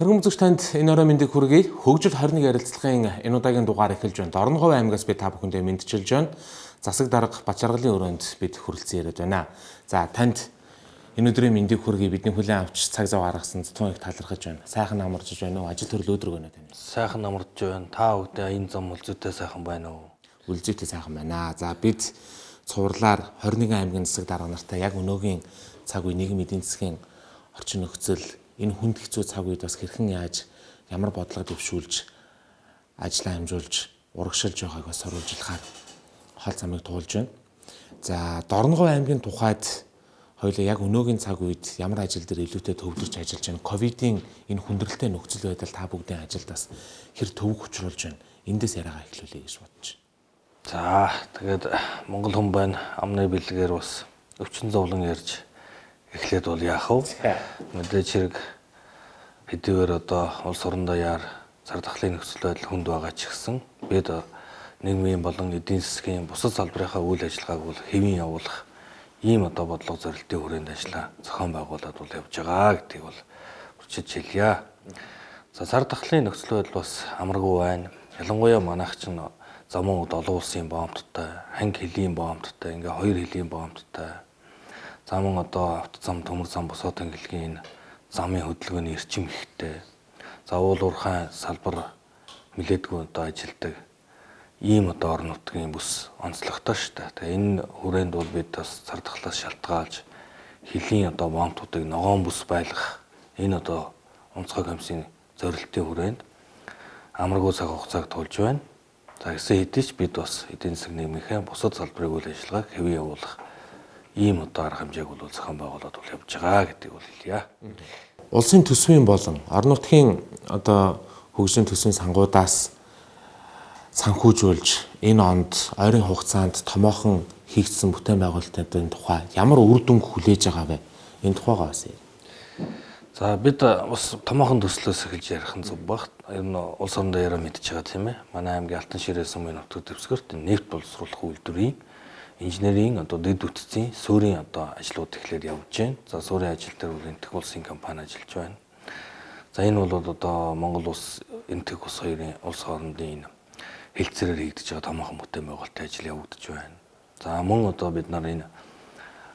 Өргөн үзэгч танд энэ орой мэндийг хүргэе. Хөгжил 21 ярилцлагын энэ удаагийн дугаар эхэлж байна. Дорногов аймгаас би та бүхэндээ мэдчилж байна. Засаг дарга Бачаргалын өрөөнд бид хүрэлцэн яриад байна. За танд энэ өдрийн мэндийг хүргэе. Бидний хүлээн авч цаг зав гаргасан тун их талархаж байна. Сайхан амарч байна уу? Ажил төрөл өдрөг байна тань. Сайхан амарч байна. Та бүгдээ энэ зам үлзүүтэй сайхан байна уу? Үлзүүтэй сайхан байна. За бид цувралаар 21 аймгийн засаг дарга нартай яг өнөөгийн цаг үе нийгмийн эдийн засгийн орчин нөхцөл энэ хүнд хэцүү цаг үед бас хэрхэн яаж ямар бодлого дэвшүүлж ажлаа хамжуулж урагшилж байгааг бас соруулжлахаар хол замыг туулж байна. За Дорногов аймгийн тухайд хоёулаа яг өнөөгийн цаг үед ямар ажил дээр илүүтэй төвлөрч ажиллаж байна. Ковидын энэ хүндрэлтэй нөхцөл байдал та бүгдийн ажилд бас хэр төвөг учруулж байна. Эндээс яриагаа эхлүүлье гэж бодож байна. За тэгээд Монгол хүн байна. Амны бэлгээр бас өвчин зовлон ярьж эхлээд бол яах вэ? Мэдээж хэрэг хэдийгээр одоо улс орондоо яар цар тахлын нөхцөл байдал хүнд байгаа ч гэсэн бид нийгмийн болон эдийн засгийн бусад салбарынхаа үйл ажиллагааг бол хэвийн явуулах ийм одоо бодлого зорилтын хүрээнд ажиллаа зохион байгуулад бол явж байгаа гэдгийг бол хүчиж хэлье. За цар тахлын нөхцөл байдал бас амаргүй байна. Ялангуяа манайх чинь замун олон улсын боомттой, ханги хөлийн боомттой, ингээ хоёр хөлийн боомттой. Замун одоо автозам, төмөр зам, босоод ангилгийн замын хөдөлгөөний эрчим ихтэй. За уул уурхай салбар нэлээдгүй одоо ажилдаг ийм одоо орон нутгийн бүс онцлогтой шүү дээ. Тэгээ энэ хүрээнд бол бид бас цар тахлаас шалтгаалж хөлийн одоо боомтуудыг ногоон бүс байлгах энэ одоо онцгой комиссийн зорилтын хүрээнд амаргүй цаг хугацааг тулж байна. За гэсэн хэдий ч бид бас эдийн засгийн нийгмийнхээ бусад салбарыг үйл ажиллагааг хэвэн явуулах ийм одоо арга хэмжээг бол зохион байгуулаад бол явж байгаа гэдгийг бол хэлье. Улсын төсвийн болон орон нутгийн одоо хөгжлийн төсвийн сангуудаас санхүүжүүлж энэ онд ойрын хугацаанд томоохон хийгдсэн бүтээн байгуулалтын тухай ямар үр дүнг хүлээж байгаа вэ? Энэ тухайгаа бас ярь. За бид бас томоохон төслөөс эхэлж ярих нь зөв баг. Ер нь улс орондоо яриа мэдж байгаа тийм ээ. Манай аймгийн Алтан ширээ сумын нутаг дэвсгэрт нефть боловсруулах үйлдвэрийн инженерийн одоо дэд үтцийн суурийн одоо ажлууд эхлээд явж байна. За суурийн ажил дээр бол Энтэх улсын компани ажиллаж байна. За энэ бол одоо Монгол улс Энтэх улс хоёрын улс хоорондын энэ хэлцээрээр хийгдэж байгаа томоохон бүтээн байгуулалтын ажил явагдаж байна. За мөн одоо бид нар энэ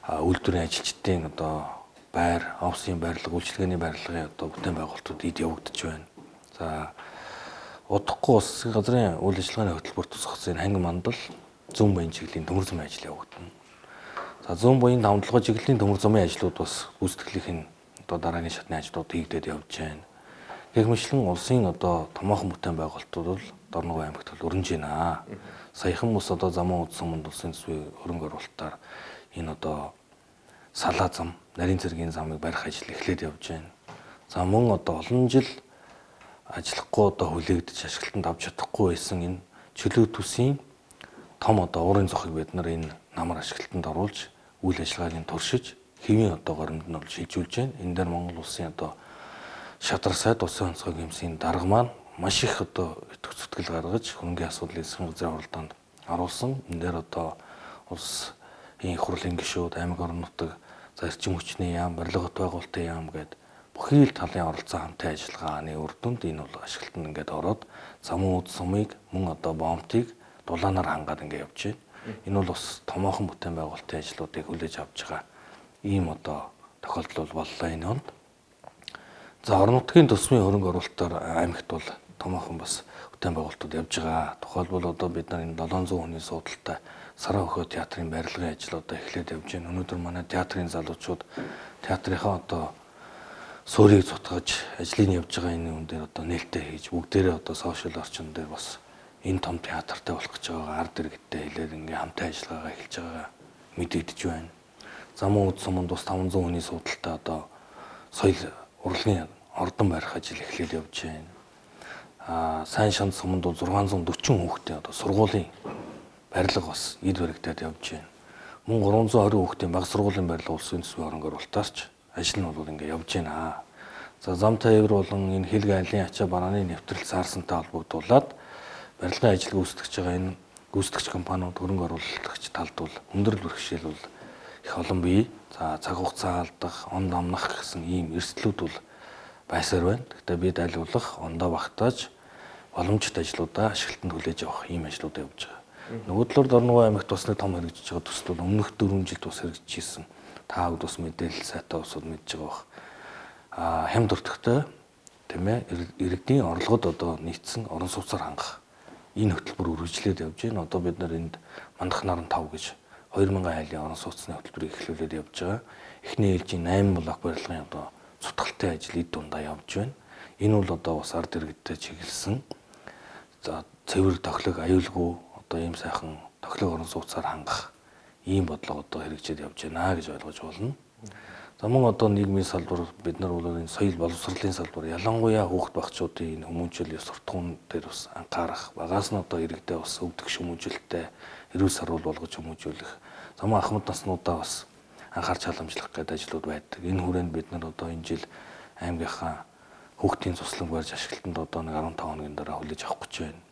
үйлдвэрийн ажилчдын одоо байр, офисын барилга, үйлчилгээний барилгын одоо бүтээн байгуулалтууд эд явагдаж байна. За удахгүй улс газрын үйл ажиллагааны хөтөлбөр тусгацсан ханги мандал зүүн баян чиглэлийн төмөр замын ажил явагдана. За зүүн баян давталгай чиглэлийн төмөр замын ажлууд бас гүйцэтгэлийнх нь одоо дараагийн шатны ажлууд хийгдээд явж байна. Гэх мэтлэн улсын одоо томоохон бүтээн байгуулалтууд бол Дорногов аймагт бол өрнөж байна. Саяхан бас одоо замун үдс суманд улсын төсвийн хөрөнгө оруулалтаар энэ одоо салаа зам, нарийн цэргийн замыг барих ажил эхлээд явж байна. За мөн одоо олон жил ажиллахгүй одоо хүлээгдэж ашиглалтанд авч чадахгүй байсан энэ чөлөө төсийн том одоо уурын зохийг бид нар энэ намар ашиглалтанд оруулж үйл ажиллагааг нь туршиж хэвийн одоо горимд нь бол шилжүүлж байна. Энэ дээр Монгол улсын одоо шадар сайд улсын онцгой комиссийн дарга маань маш их одоо итгэх зүтгэл гаргаж хөрөнгөний асуудлыг засгийн газрын оролдоонд оруулсан. Энэ дээр одоо улс их хурлын гишүүд, аймаг орон нутаг, за эрчим хүчний яам, барилга хот байгуулалтын яам гээд бүхий л талын оролцсон хамтын ажиллагааны үр дүнд энэ бол ашиглалтанд ингээд ороод замун үд сумыг мөн одоо боомтыг дулаанаар хангаад ингээд явж байна. Энэ бол бас томоохон бүтээн байгуулалтын ажлуудыг хүлээж авч байгаа ийм одоо тохиолдол боллоо энэ онд. За орон нутгийн төсвийн хөрөнгө оруулалтаар аймагт бол томоохон бас бүтээн байгуулалтууд явж байгаа. Тухайлбал одоо бид нар энэ 700 хүний суудалтай Саран хөхөө театрын барилгын ажил одоо эхлээд явж байна. Өнөөдөр манай театрын залуучууд театрынхаа одоо суурийг цутгаж ажлыг явж байгаа энэ үн дээр одоо нээлттэй хийж бүгдээрээ одоо сошиал орчин дээр бас энэ том театртай болох гэж байгаа ард иргэдтэй хэлээд ингээм хамтын ажиллагаагаа эхэлж байгаа мэдэгдэж байна. Замун үд суманд бас 500 хүний суудалтай одоо соёл урлагийн ордон барих ажил эхлээд явж байна. Сайн шанд суманд бол 640 хүүхдээ одоо сургуулийн барилга бас эд баригдаад явж байна. Мөн 320 хүүхдийн баг сургуулийн барилга улсын төсвийн хөрөнгө оруулалтаарч ажил нь бол ингээ явж байна. За зам тээвэр болон энэ хил гайлын ачаа барааны нэвтрэл саарсантай холбогдуулаад барилгын ажил гүйцэтгэж байгаа энэ гүйцэтгэгч компаниуд хөрөнгө оруулагч талд бол өндөр бэрхшээл бол их олон бий. За цаг хугацаа алдах, онд амнах гэсэн ийм эрсдлүүд бол байсаар байна. Гэхдээ бид аль болох ондоо багтааж боломжит ажлуудаа ашиглалтанд хүлээж авах ийм ажлууд явж байгаа. Нөгөө талаар Дорногов аймагт бас нэг том хэрэгжиж байгаа төсөл бол өмнөх 4 жилд бас хэрэгжижсэн. Та бүгд бас мэдээлэл сайтай усуд мэдж байгаа бах. Хямд өртөгтэй тийм ээ иргэдийн орлогод одоо нийцсэн орон сууцаар хангах энэ хөтөлбөр үргэлжлээд явж байна. Одоо бид нар энд мандах наран 5 гэж 2000 айлын орон сууцны хөтөлбөрийг эхлүүлээд явж байгаа. Эхний ээлжийн 8 блок барилгын одоо цутгалтын ажил эд дундаа явж байна. Энэ бол одоо бас ард иргэдтэй чиглэсэн за цэвэр тохилог аюулгүй одоо ийм сайхан тохилог орон сууцаар хангах ийм бодлого одоо хэрэгжиж явж байна гэж ойлгож байна. За мөн одоо нийгмийн салбар бид нар бол энэ соёл боловсролын салбар ялангуяа хүүхд багчуудын энэ хүмүүжил ёс суртахуун дээр бас анхаарах багаас нь одоо иргэдээ бас өвдөх хүмүүжилттэй эрүүл сарвал болгож хүмүүжүүлэх замун ахмад наснуудаа бас анхаарч халамжлах гэдэг ажлууд байдаг. Энэ хүрээнд бид нар одоо энэ жил аймгийнхаа хүүхдийн цуслан барьж ашиглалтанд одоо нэг 15 хоногийн дараа хүлээж авах гэж байна.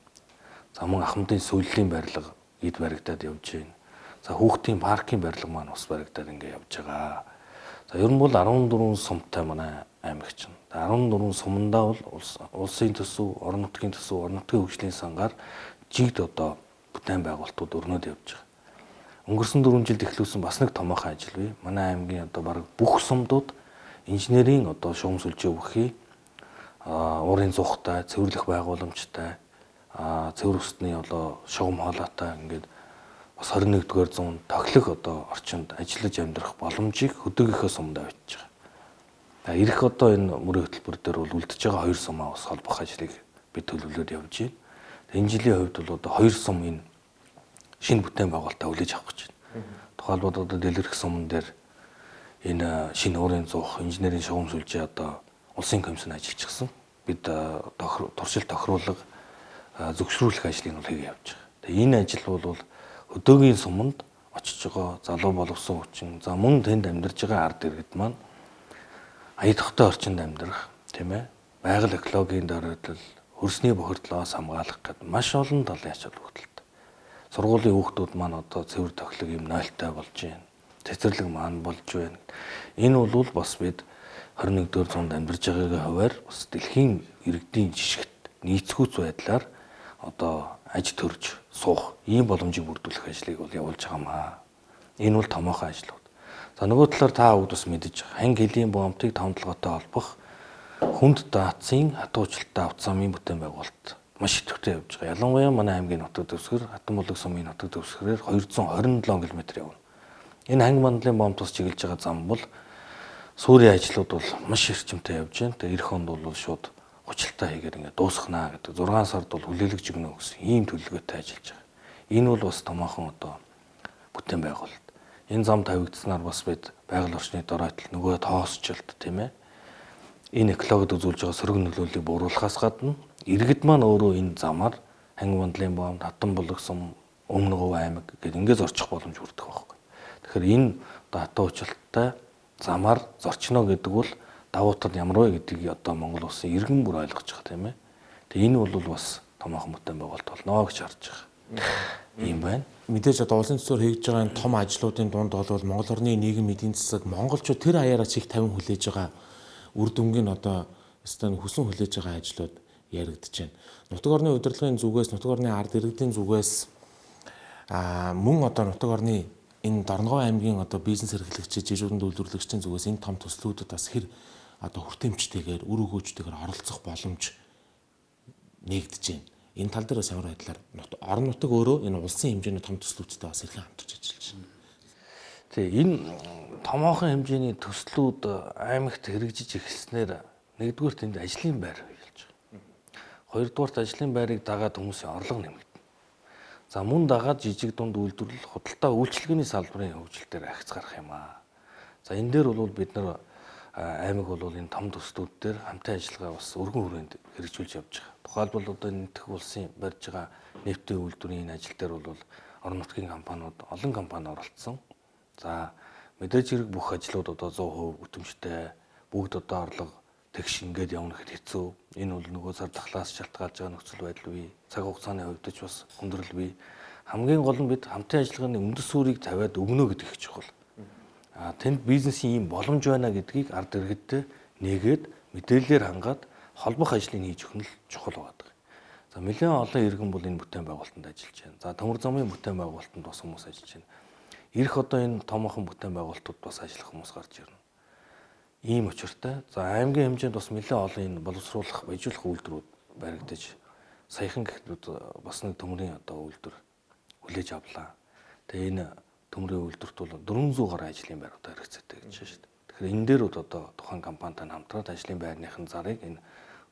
За мөн ахмадын сүүлийн барилга эд баригдаад явж байна. За хүүхдийн паркийн барилга маань бас баригдаад ингэ явж байгаа. За ер нь бол 14 сумтай манай аймаг чинь. 14 сумандаа бол улсын төсөв, орон нутгийн төсөв, орон нутгийн хөгжлийн сангаар жигд одоо бүтээн байгуулалтууд өрнөд явж байгаа. Өнгөрсөн 4 жилд эхлүүлсэн бас нэг томоохон ажил бий. Манай аймгийн одоо бараг бүх сумдууд инженерийн одоо шугам сүлжээ өгөхий уурын зуухтай, цэвэрлэх байгууламжтай, цэвэр усны одоо шугам хоолойтой ингээд бас 21-р зуунд тохилог одоо орчинд ажиллаж амьдрах боломжийг хөдөөгийнхөө сумд авчиж байгаа. Ирэх одоо энэ мөрийн хөтөлбөр дээр бол үлдэж байгаа 2 сумаа бас холбох ажлыг бид төлөвлөд явж байна. Энэ жилийн хувьд бол одоо 2 сум энэ шинэ бүтээн байгуулалтаа хүлээж авах гэж байна. Тухайлбал одоо Дэлгэрэх сумн дээр энэ шинэ уурын зуух, инженерийн шугам сүлжээ одоо улсын комиссийн ажиллажсэн. Бид туршилт тохируулга зөвшөөрүүлэх ажлыг нь хийгээ явж байгаа. Тэгээ энэ ажил бол хөдөөгийн суманд очиж байгаа залуу боловсон хүчин, за мөн тэнд амьдарж байгаа ард иргэд маань ая тогтой орчинд амьдрах, тийм ээ, байгаль экологийн дөрвөлт, хөрсний бохирдлоос хамгаалах гэдэг маш олон талын ач холбогдолтой. Сургуулийн хүүхдүүд маань одоо цэвэр тохилог юм 0-тай болж байна. Цэцэрлэг маань болж байна. Энэ бол бас бид 21-р зуунд амьдарч байгаагийн хувьар бас дэлхийн иргэдийн жишгт нийцгүүц байдлаар одоо аж төрж суух ийм боломжийг бүрдүүлэх ажлыг бол явуулж байгаамаа. Энэ бол томоохон ажлууд. За нөгөө талаар та бүгд бас мэдэж байгаа. Ханги хөлийн бомбыг тавталгаатай холбох хүнд даацын хатуучлалтай автозамын бүтээн байгуулалт маш идэвхтэй явж байгаа. Ялангуяа манай аймгийн нутаг дэвсгэр Хатан булаг сумын нутаг дэвсгэрээр 227 км явна. Энэ ханги мандлын бомбоос чиглэж байгаа зам бол сүүрийн ажлууд бол маш эрчимтэй явж байна. Тэгээ эх онд бол шууд хучлалтаа хийгээд ингээд дуусгахнаа гэдэг 6 сард бол хүлээлгэж өгнө гэсэн ийм төлөвлөгөөтэй ажиллаж байгаа. Энэ бол бас томоохон одоо бүтээн байгуулалт. Энэ зам тавигдсанаар бас бид байгаль орчны доройтол нөгөө тоосчлт тийм ээ. Энэ экологид үзүүлж байгаа сөрөг нөлөөллийг бууруулахаас гадна иргэд маань өөрөө энэ замаар ханги мандлын бомб, Хатан булаг сум, Өмнөгов аймаг гэдэг ингээд зорчих боломж бүрдэх байхгүй. Тэгэхээр энэ одоо хатуучилттай замаар зорчно гэдэг бол давуу тал ямар вэ гэдгийг одоо Монгол улсын иргэн бүр ойлгож байгаа тийм ээ. Тэгээ энэ бол бас томоохон бүтээн байгуулалт болно гэж харж байгаа. Ийм байна. Мэдээж одоо улсын төсөөр хийж байгаа энэ том ажлуудын дунд бол Монгол орны нийгэм эдийн засаг монголчууд тэр аяараа чих 50 хүлээж байгаа үр дүнгийн одоо өстөн хүсэн хүлээж байгаа ажлууд яригдж байна. Нутаг орны удирдлагын зүгээс, нутаг орны ард иргэдийн зүгээс мөн одоо нутаг орны энэ Дорногов аймгийн одоо бизнес эрхлэгчид, жижигхэн үйлдвэрлэгчдийн зүгээс энэ том төслүүдэд бас хэр одоо хүртээмжтэйгээр үр өгөөжтэйгээр оролцох боломж нэгдэж байна. Энэ тал дээр бас ямар байдлаар орон нутаг өөрөө энэ улсын хэмжээний том төслүүдтэй бас хэрхэн хамтарч ажиллаж байна. Тэгээ энэ томоохон хэмжээний төслүүд аймагт хэрэгжиж эхэлснээр нэгдүгээр тэнд ажлын байр явуулж байгаа. Хоёрдугаарт ажлын байрыг дагаад хүмүүсийн орлого нэмэгдэнэ. За мөн дагаад жижиг дунд үйлдвэрлэл, худалдаа үйлчилгээний салбарын хөгжилтөөр ахиц гарах юм аа. За энэ дээр бол бид нар аймаг бол энэ том төслүүд дээр хамтын ажиллагаа бас өргөн хүрээнд хэрэгжүүлж явж байгаа. Тухайлбал одоо нэгдэх улсын барьж байгаа нефтийн үйлдвэрийн энэ ажил дээр бол орон нутгийн компаниуд, олон компани оролцсон. За мэдээж хэрэг бүх ажлууд одоо 100% үтэмжтэй, бүгд одоо орлого тэгш ингээд явна гэхэд хэцүү. Энэ бол нөгөө зар дахлаас шалтгаалж байгаа нөхцөл байдал бий. Цаг хугацааны хувьд ч бас хүндрэл бий. Хамгийн гол нь бид хамтын ажиллагааны үндэс суурийг тавиад өгнө гэдэг их чухал. Тэнд бизнесийн ийм боломж байна гэдгийг ард иргэдтэй нэгээд мэдээллээр хангаад холбох ажлыг хийж өгөх нь л чухал байдаг. За нэлээд олон иргэн бол энэ бүтээн байгуулалтанд ажиллаж байна. За төмөр замын бүтээн байгуулалтанд бас хүмүүс ажиллаж байна. Ирэх одоо энэ томоохон бүтээн байгуулалтууд бас ажиллах хүмүүс гарч ирнэ. Ийм учиртай. За аймгийн хэмжээнд бас нэлээд олон энэ боловсруулах, баяжуулах үйлдвэрүүд баригдаж саяхан гэхэд бас нэг төмрийн одоо үйлдвэр хүлээж авлаа. Тэгээ энэ төмрийн үйлдвэрт бол 400 гаруй ажлын байруудаа хэрэгцээтэй гэж байна шүү дээ. Тэгэхээр энэ дээр одоо тухайн компанитай хамтраад ажлын байрныхын зарыг энэ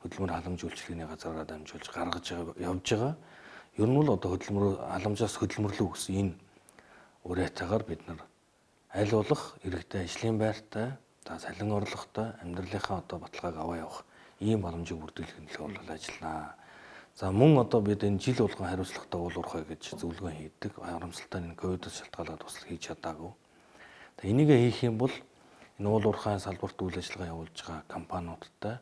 хөдөлмөр халамж үйлчилгээний газараа дамжуулж гаргаж явж байгаа. Ер нь бол одоо халамжаас хөдөлмөрлөө гэсэн энэ уриатаагаар бид нар аль болох иргэдэд ажлын байртай, за салин орлоготой амьдралынхаа одоо баталгааг аваа явах ийм боломжийг бүрдүүлэх нь л бол ажилланаа. За мөн одоо бид энэ жил болгон хариуцлагатай уул уурхай гэж зөвлөгөө хийдэг. Харамсалтай энэ ковидос шалтгаалаад бас хийж чадаагүй. За энийг хийх юм бол энэ уул уурхайн салбарт үйл ажиллагаа явуулж байгаа компаниудтай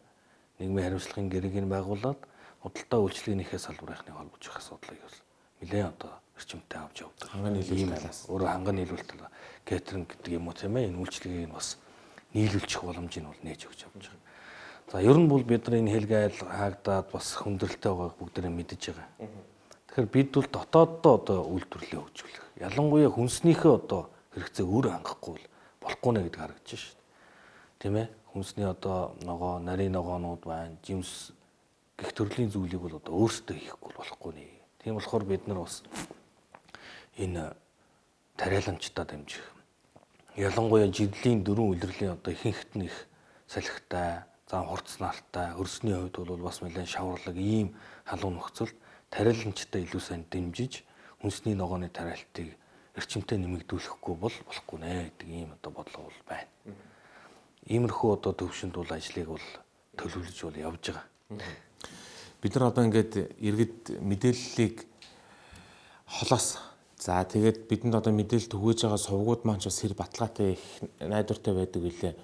нийгмийн хариуцлагын гэргийг байгуулад худалдаа үйлчилгээнийхээ салбарынхныг холбож явах асуудлыг бол нэлээд одоо эрчимтэй авч явдаг. Ханган нийлүүлэлт талаас. Өөрөөр ханган нийлүүлэлт кетеринг гэдэг юм уу тийм ээ энэ үйлчилгээг нь бас нийлүүлчих боломжийг нь бол нээж өгч явж байгаа. За ер нь бол бид нар энэ хэлгээл хаагдаад бас хүндрэлтэй байгааг бүгдээрээ мэдэж байгаа. Тэгэхээр бид бол дотооддоо одоо үйлдвэрлэлээ хөгжүүлэх. Ялангуяа хүнснийхээ одоо хэрэгцээг өөрөө хангахгүй бол болохгүй нэ гэдэг харагдаж байна шүү дээ. Тийм ээ? Хүнсний одоо ногоо, нарийн ногоонууд байна, жимс гэх төрлийн зүйлийг бол одоо өөрсдөө хийхгүй болохгүй нэ. Тийм болохоор бид нар бас энэ тариаламжтай дамжих. Ялангуяа жиргэлийн дөрвөн улирлын одоо ихэнхт нь их салхитай, зам хурц нартай, өрсний хувьд бол бас нэлээд шаварлаг ийм халуун нөхцөлд тариаламжтай илүү сайн дэмжиж хүнсний ногооны тариалтыг эрчимтэй нэмэгдүүлэхгүй бол болохгүй нэ гэдэг ийм одоо бодлого бол байна. Иймэрхүү одоо төвшөнд бол ажлыг бол төлөвлөж бол явж байгаа. Бид нар одоо ингээд иргэд мэдээллийг холоос за тэгээд бидэнд одоо мэдээлэл түгээж байгаа сувгууд маань ч бас хэр баталгаатай их найдвартай байдаг үлээ.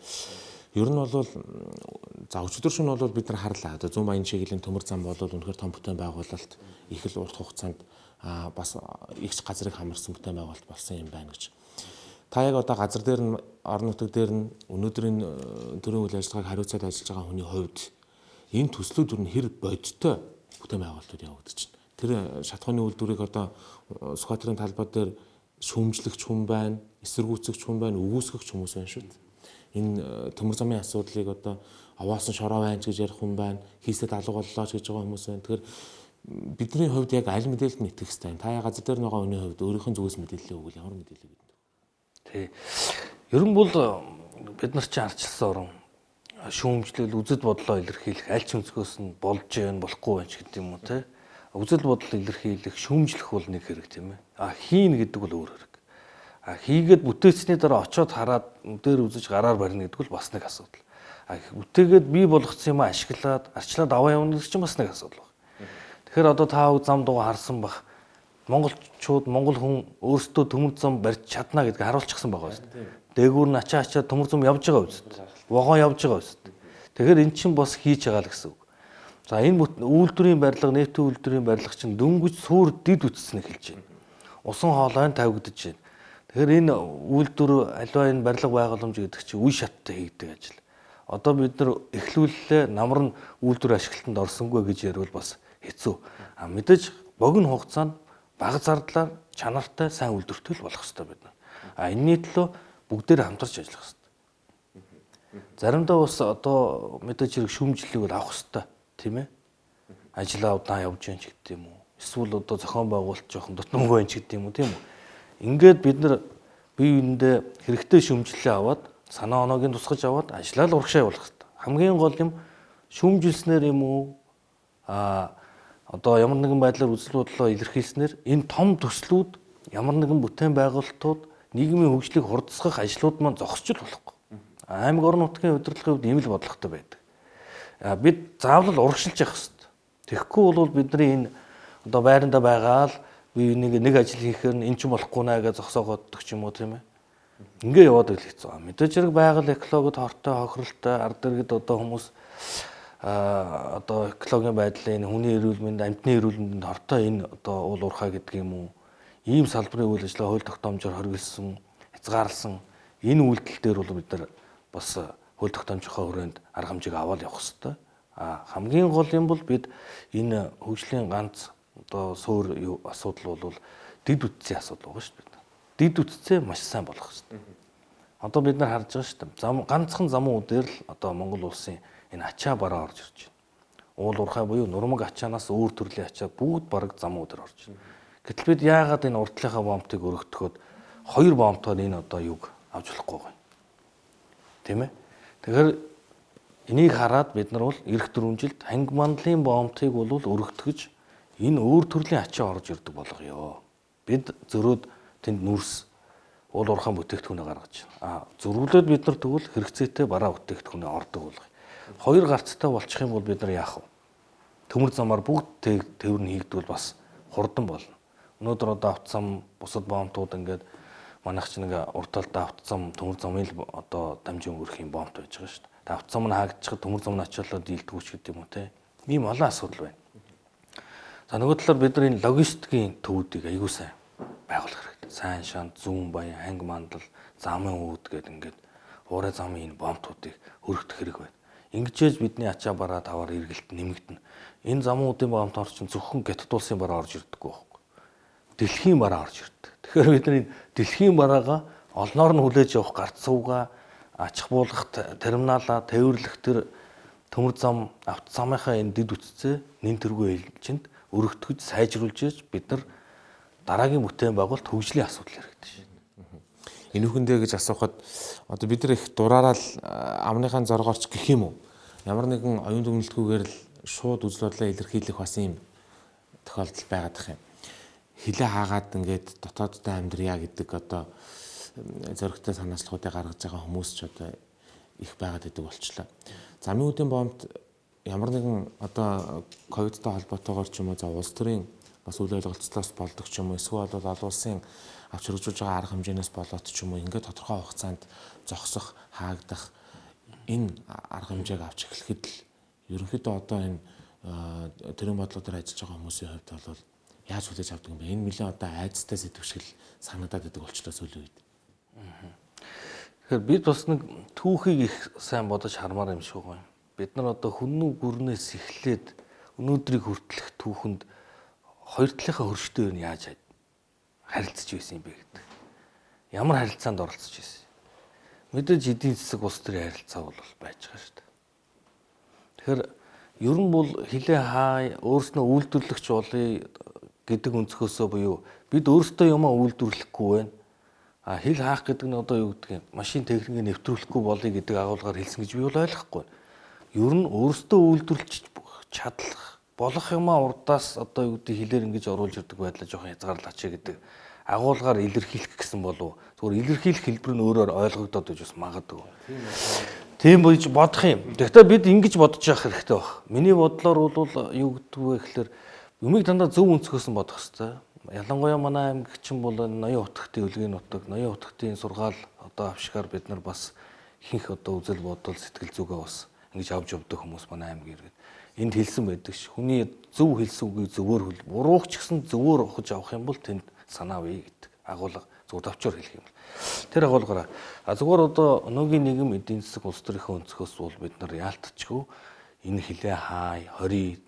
Ер нь бол за өчигдөр шөнө бол бид нар харлаа. Одоо 100 баян чиглэлийн төмөр зам бол үнэхээр том бүтээн байгуулалт их л урт хугацаанд бас ихч газрыг хамарсан бүтээн байгуулалт болсон юм байна гэж. Та яг одоо газар дээр нь орон нутаг дээр нь өнөөдрийн төрийн үйл ажиллагааг хариуцаад ажиллаж байгаа хүний хувьд энэ төслүүд юу хэр бодиттой бүтээн байгуулалтууд явагдаж байна. Тэр шатхууны үйлдвэрийг одоо Сүхбаатарын талбай дээр шүүмжлэгч хүн байна, эсэргүүцэгч хүн байна, өгөөсгөгч хүмүүс байна шүү дээ. Энэ төмөр замын асуудлыг одоо аваасан шороо байна гэж ярих хүн байна, хийсэд алга боллоо гэж байгаа хүмүүс байна. Тэгэхээр бидний хувьд яг аль мэдээлэлд нь итгэх хэрэгтэй. Та газар дээр байгаа хүний хувьд өөрийнх нь зүгээс мэдээлэл өгвөл ямар мэдээлэл өгнө? Тий. Ер нь бол бид нар чинь арчилсан орон шүүмжлэл үзэл бодлоо илэрхийлэх аль ч өнцгөөс нь болж байна, болохгүй байна ч гэдэг юм уу те. Үзэл бодол илэрхийлэх, шүүмжлэх бол нэг хэрэг тийм ээ. Хийн гэдэг бол өөр хэрэг. Хийгээд бүтээцсний дараа очиод хараад дээр үзэж гараар барина гэдэг бол бас нэг асуудал. Бүтээгээд бий болгоцсон юм ашиглаад, арчлаад аваа явна гэдэг чинь бас нэг асуудал байна. Тэгэхээр одоо та зам дууга харсан бах монголчууд, монгол хүн өөрсдөө төмөр зам барьж чадна гэдгийг харуулчихсан байгаа шүү дээ. Дээгүүр нь ачаа төмөр зам явж байгаа үст. Вагон явж байгаа үст. Тэгэхээр эн чинь бас хийж байгаа л гэсэн үг. За энэ үйлдвэрийн барилга, нефтийн үйлдвэрийн барилга чинь дөнгөж суур дид үтснэ хэлж байна. Усан хоолой тавигдаж байна. Тэгэхээр энэ үйлдвэр аливаа энэ барилга байгууламж гэдэг чинь үе шаттай хийгдэг ажил. Одоо бид нар эхлүүллээ намар нь үйлдвэр ашиглалтанд орсонгүй гэж ярил бас хэцүү. Мэдээж богино хугацаанд бага зардлаар чанартай сайн үйлдвэртэй л болох хэрэгтэй бид нар. Энэний төлөө бүгдээр хамтарч ажиллах хэрэгтэй. Заримдаа бас одоо мэдээж хэрэг шүүмжлэлийг бол авах хэрэгтэй, тийм ээ. Ажлаа удаан явж гэн ч гэдэг юм уу. Эсвэл одоо зохион байгуулалт жоохон дутмаг байна ч гэдэг юм уу, тийм үү. Ингээд бид нар бие биендээ хэрэгтэй шүүмжлэлээ аваад санаа оноогийн тусгаж аваад ажлаа л урагшаа явуулах хэрэгтэй. Хамгийн гол юм шүүмжилснээр юм уу одоо ямар нэгэн байдлаар үзэл бодлоо илэрхийлснээр энэ том төслүүд ямар нэгэн бүтээн байгуулалтууд нийгмийн хөгжлийг хурдсгах ажлууд маань зогсч л болохгүй. Аймаг орон нутгийн удирдлагын хувьд ийм л бодлоготой байдаг. Бид заавал урагшилж явах хэрэгтэй. Тэгэхгүй бол бидний энэ одоо байранда байгаал би нэг ажил хийхээр нь эн чинь болохгүй наа гэж зогсоогооддаг ч юм уу тийм ээ. Ингээ яваад л хэцүү. Мэдээж хэрэг байгаль экологид хортой хохиролтой ард иргэд одоо хүмүүс одоо экологийн байдлын хүний эрүүл мэнд, амьтны эрүүл мэндэнд хортой энэ одоо уул уурхай гэдэг юм уу. Ийм салбарын үйл ажиллагаа хууль тогтоомжоор хоригдсон, хязгаарласан энэ үйлдэл дээр бол бид нар бас хөл тогтоомжийнхаа хүрээнд арга хэмжээг аваад явах хэрэгтэй. Хамгийн гол юм бол бид энэ хөгжлийн ганц одоо суур асуудал бол дэд үтцийн асуудал байгаа шүү дээ. Дэд үтцээ маш сайн болгох хэрэгтэй. Одоо бид нар харж байгаа шүү дээ. Ганцхан замун үдээр л одоо Монгол улсын энэ ачаа бараа орж ирж байна. Уул уурхай буюу нурмаг ачаанаас өөр төрлийн ачаа бүгд бараг замун үдээр орж байна. Гэтэл бид яагаад энэ уртлынхаа бомбтыг өргөдөхөд хоёр бомбтоор энэ одоо юг авч болохгүй байгаа юм. Тийм ээ. Тэгэхээр энийг хараад бид нар бол эх 4 жилд ханги мандлын бомбтыг бол өргөдгөж энэ өөр төрлийн ачаа орж ирдэг болгоё. Бид зөрөөд тэнд нүрс уул уурхайн бүтээгдэхүүнээ гаргаж байна. Зөрүүлээд бид нар тэгвэл хэрэгцээтэй бараа бүтээгдэхүүнээ ордог болгоё. Хоёр гарцтай болчих юм бол бид нар яах вэ? Төмөр замаар бүгд тээвэр нь хийгдвэл бас хурдан болно. Өнөөдөр одоо автозам бусад бомбтууд ингээд манайх ч нэг урт талдаа автозам төмөр замын л одоо дамжин өнгөрөх юм бомбт байж байгаа шүү дээ. Автозам нь хаагдчихад төмөр зам нь ачаалаад дийлдэггүй ч гэдэг юм уу те. Ийм олон асуудал байна. За нөгөө талаар бид нар энэ логистикийн төвүүдийг аягүй сайн байгуулах хэрэгтэй. Сайн шанд, зүүн баян, ханги мандал, замын үүд гэдэг ингээд уурай замын энэ бомбтуудыг өргөх хэрэг байна. Ингэжээж бидний ачаа бараа таваар эргэлт нэмэгдэнэ. Энэ замуудын бомбт орчин зөвхөн Гятад улсын бараа орж ирдэггүй байхгүй. Дэлхийн бараа орж ирдэг. Тэгэхээр бид нар энэ дэлхийн бараагаа олноор нь хүлээж явах гарц суугаа, ачих буулгах терминалаа, тээвэрлэх тэр төмөр зам, автозамынхаа энэ дэд үтцээ нэн тэргүй элчинд өргөтгөж сайжруулж бид нар дараагийн бүтээн байгуулалт хөгжлийн асуудал хэрэгтэй шин. Энэ үхэндээ гэж асуухад одоо бид нар их дураараа л амныхаа зоргоорч гэх юм уу? Ямар нэгэн оюун дүгнэлтгүйгээр л шууд үзэл бодлоо илэрхийлэх бас юм тохиолдол байгаад их юм. Хилээ хаагаад ингээд дотооддоо амьдрья гэдэг одоо зөрөгтэй санаачлалуудыг гаргаж байгаа хүмүүс ч одоо их байгаад идэг болчлаа. Замын үдийн бомбт ямар нэгэн одоо ковидтай холбоотойгоор ч юм уу за улс төрийн бас үйл ойлголцлоос болдог ч юм уу эсвэл бол олон улсын авч хөргөжүүлж байгаа арга хэмжээнээс болоод ч юм уу ингээд тодорхой хугацаанд зогсох, хаагдах энэ арга хэмжээг авч эхлэхэд л ерөнхийдөө одоо энэ төрийн бодлогоор ажиллаж байгаа хүмүүсийн хувьд бол яаж хүлээж авдаг юм бэ? Энэ нэлээд одоо айцтай сэдв шиг л санагдаад идэг болчлоо сүүлийн үед. Тэгэхээр бид бас нэг түүхийг их сайн бодож хармаар юм шиг байна. Бид нар одоо хүннүү гүрнээс эхлээд өнөөдрийг хүртэлх түүхэнд хоёр талынхаа хөрштэй нь яаж харилцаж байсан юм бэ гэдэг. Ямар харилцаанд оролцож байсан. Мэдээж эдийн засаг улс төрийн харилцаа бол байж байгаа шүү дээ. Тэгэхээр ер нь бол хилээ хаа өөрснөө үйлдвэрлэгч болъё гэдэг өнцгөөсөө буюу бид өөрсдөө юмаа үйлдвэрлэхгүй байна. Хил хаах гэдэг нь одоо юу гэдэг юм? Машин техникийг нэвтрүүлэхгүй болъё гэдэг агуулгаар хэлсэн гэж би бол ойлгохгүй. Ер нь өөрсдөө үйлдвэрлэж чадлах болох юмаа урдаас одоо юу гэдэг хилээр ингэж оруулж ирдэг байдлаа жоохон хязгаарлаач гэдэг агуулгаар илэрхийлэх гэсэн болов зүгээр илэрхийлэх хэлбэр нь өөрөөр ойлгогдоод байж бас магадгүй. Тийм болж бодох юм. Гэхдээ бид ингэж бодож явах хэрэгтэй баг. Миний бодлоор бол юу гэдэг вэ гэхээр юмыг дандаа зөв өнцгөөс нь бодох хэрэгтэй. Ялангуяа манай аймагчин бол ноён утгтын үлгийн нутаг, ноён утгтын сургаал одоо авшгаар бид нар бас ихэнх одоо үзэл бодол сэтгэл зүгээ бас ингэж авч явдаг хүмүүс манай аймаг иргэд. Энд хэлсэн байдаг ш. Хүний зөв хэлсэн үгийг зөвөр хэл. Буруух ч гэсэн зөвөр ухаж авах юм бол тэнд санаа бий гэдэг. Агуулга зүгээр товчоор хэлэх юм бол. Тэр агуулгаараа зүгээр одоо өнөөгийн нийгэм эдийн засаг улс төрийн өнцгөөс бол бид нар яалтчгүй энэ хилээ хай, хорий,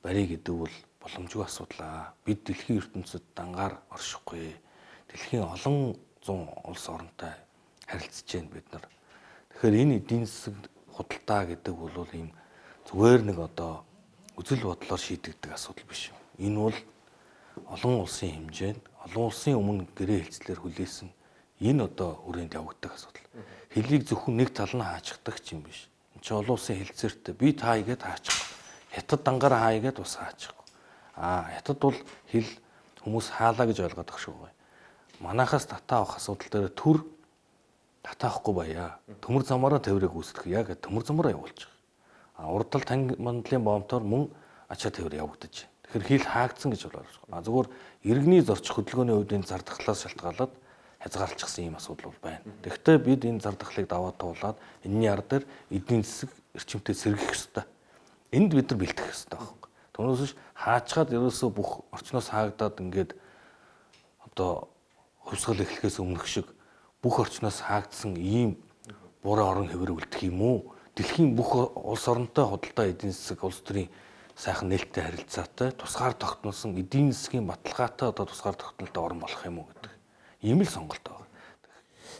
барий гэдэг бол боломжгүй асуудал. Бид дэлхийн ертөнцид дангаар оршихгүй. Дэлхийн олон зуун улс оронтой харилцаж байна бид нар. Тэгэхээр энэ эдийн засаг худалдаа гэдэг бол ийм зүгээр нэг одоо үзэл бодлоор шийдэгдэх асуудал биш юм. Энэ бол олон улсын хэмжээнд, олон улсын өмнө гэрээ хэлцлэр хүлээсэн энэ одоо хүрээнд явагддаг асуудал. Хөлийг зөвхөн нэг тал нь хаачдаг ч юм биш. Энд чинь олон улсын хэлцээртэй би та игээд хаачих. Хятад дангаараа хаа игээд бас хаачих. Хятад бол хэл хүмүүс хаалаа гэж ойлгоод байгаа шүү дээ. Манайхаас татаа авах асуудал дээр төр татаа авахгүй баяа. Төмөр замаараа тээврийг үүсгэх яг төмөр замаараа явуулж байгаа. Урдтал танги мандлын бомбтоор мөн ачаа тээвэр явагдаж байна. Тэгэхээр хил хаагдсан гэж байна. Зүгээр иргэний зорчих хөдөлгөөний хувьд энэ зардахлаас шалтгаалаад хязгаарлалчихсан ийм асуудал бол байна. Тэгэхдээ бид энэ зардахлыг даваа туулаад энэний ар дээр эдийн засаг эрчимтэй сэргийх ёстой. Энд бид нар бэлтгэх ёстой байхгүй. Түүнээс биш хаачгаад ерөөсөө бүх орчноос хаагдаад ингээд одоо хувьсгал эхлэхээс өмнөх шиг бүх орчноос хаагдсан ийм буруу орон хэвээр үлдэх юм уу? Дэлхийн бүх улс оронтой худалдаа эдийн засаг улс төрийн сайхан нээлттэй харилцаатай тусгаар тогтносон эдийн засгийн баталгаатай одоо тусгаар тогтнолтой орн болох юм уу гэдэг. Ийм л сонголт байна.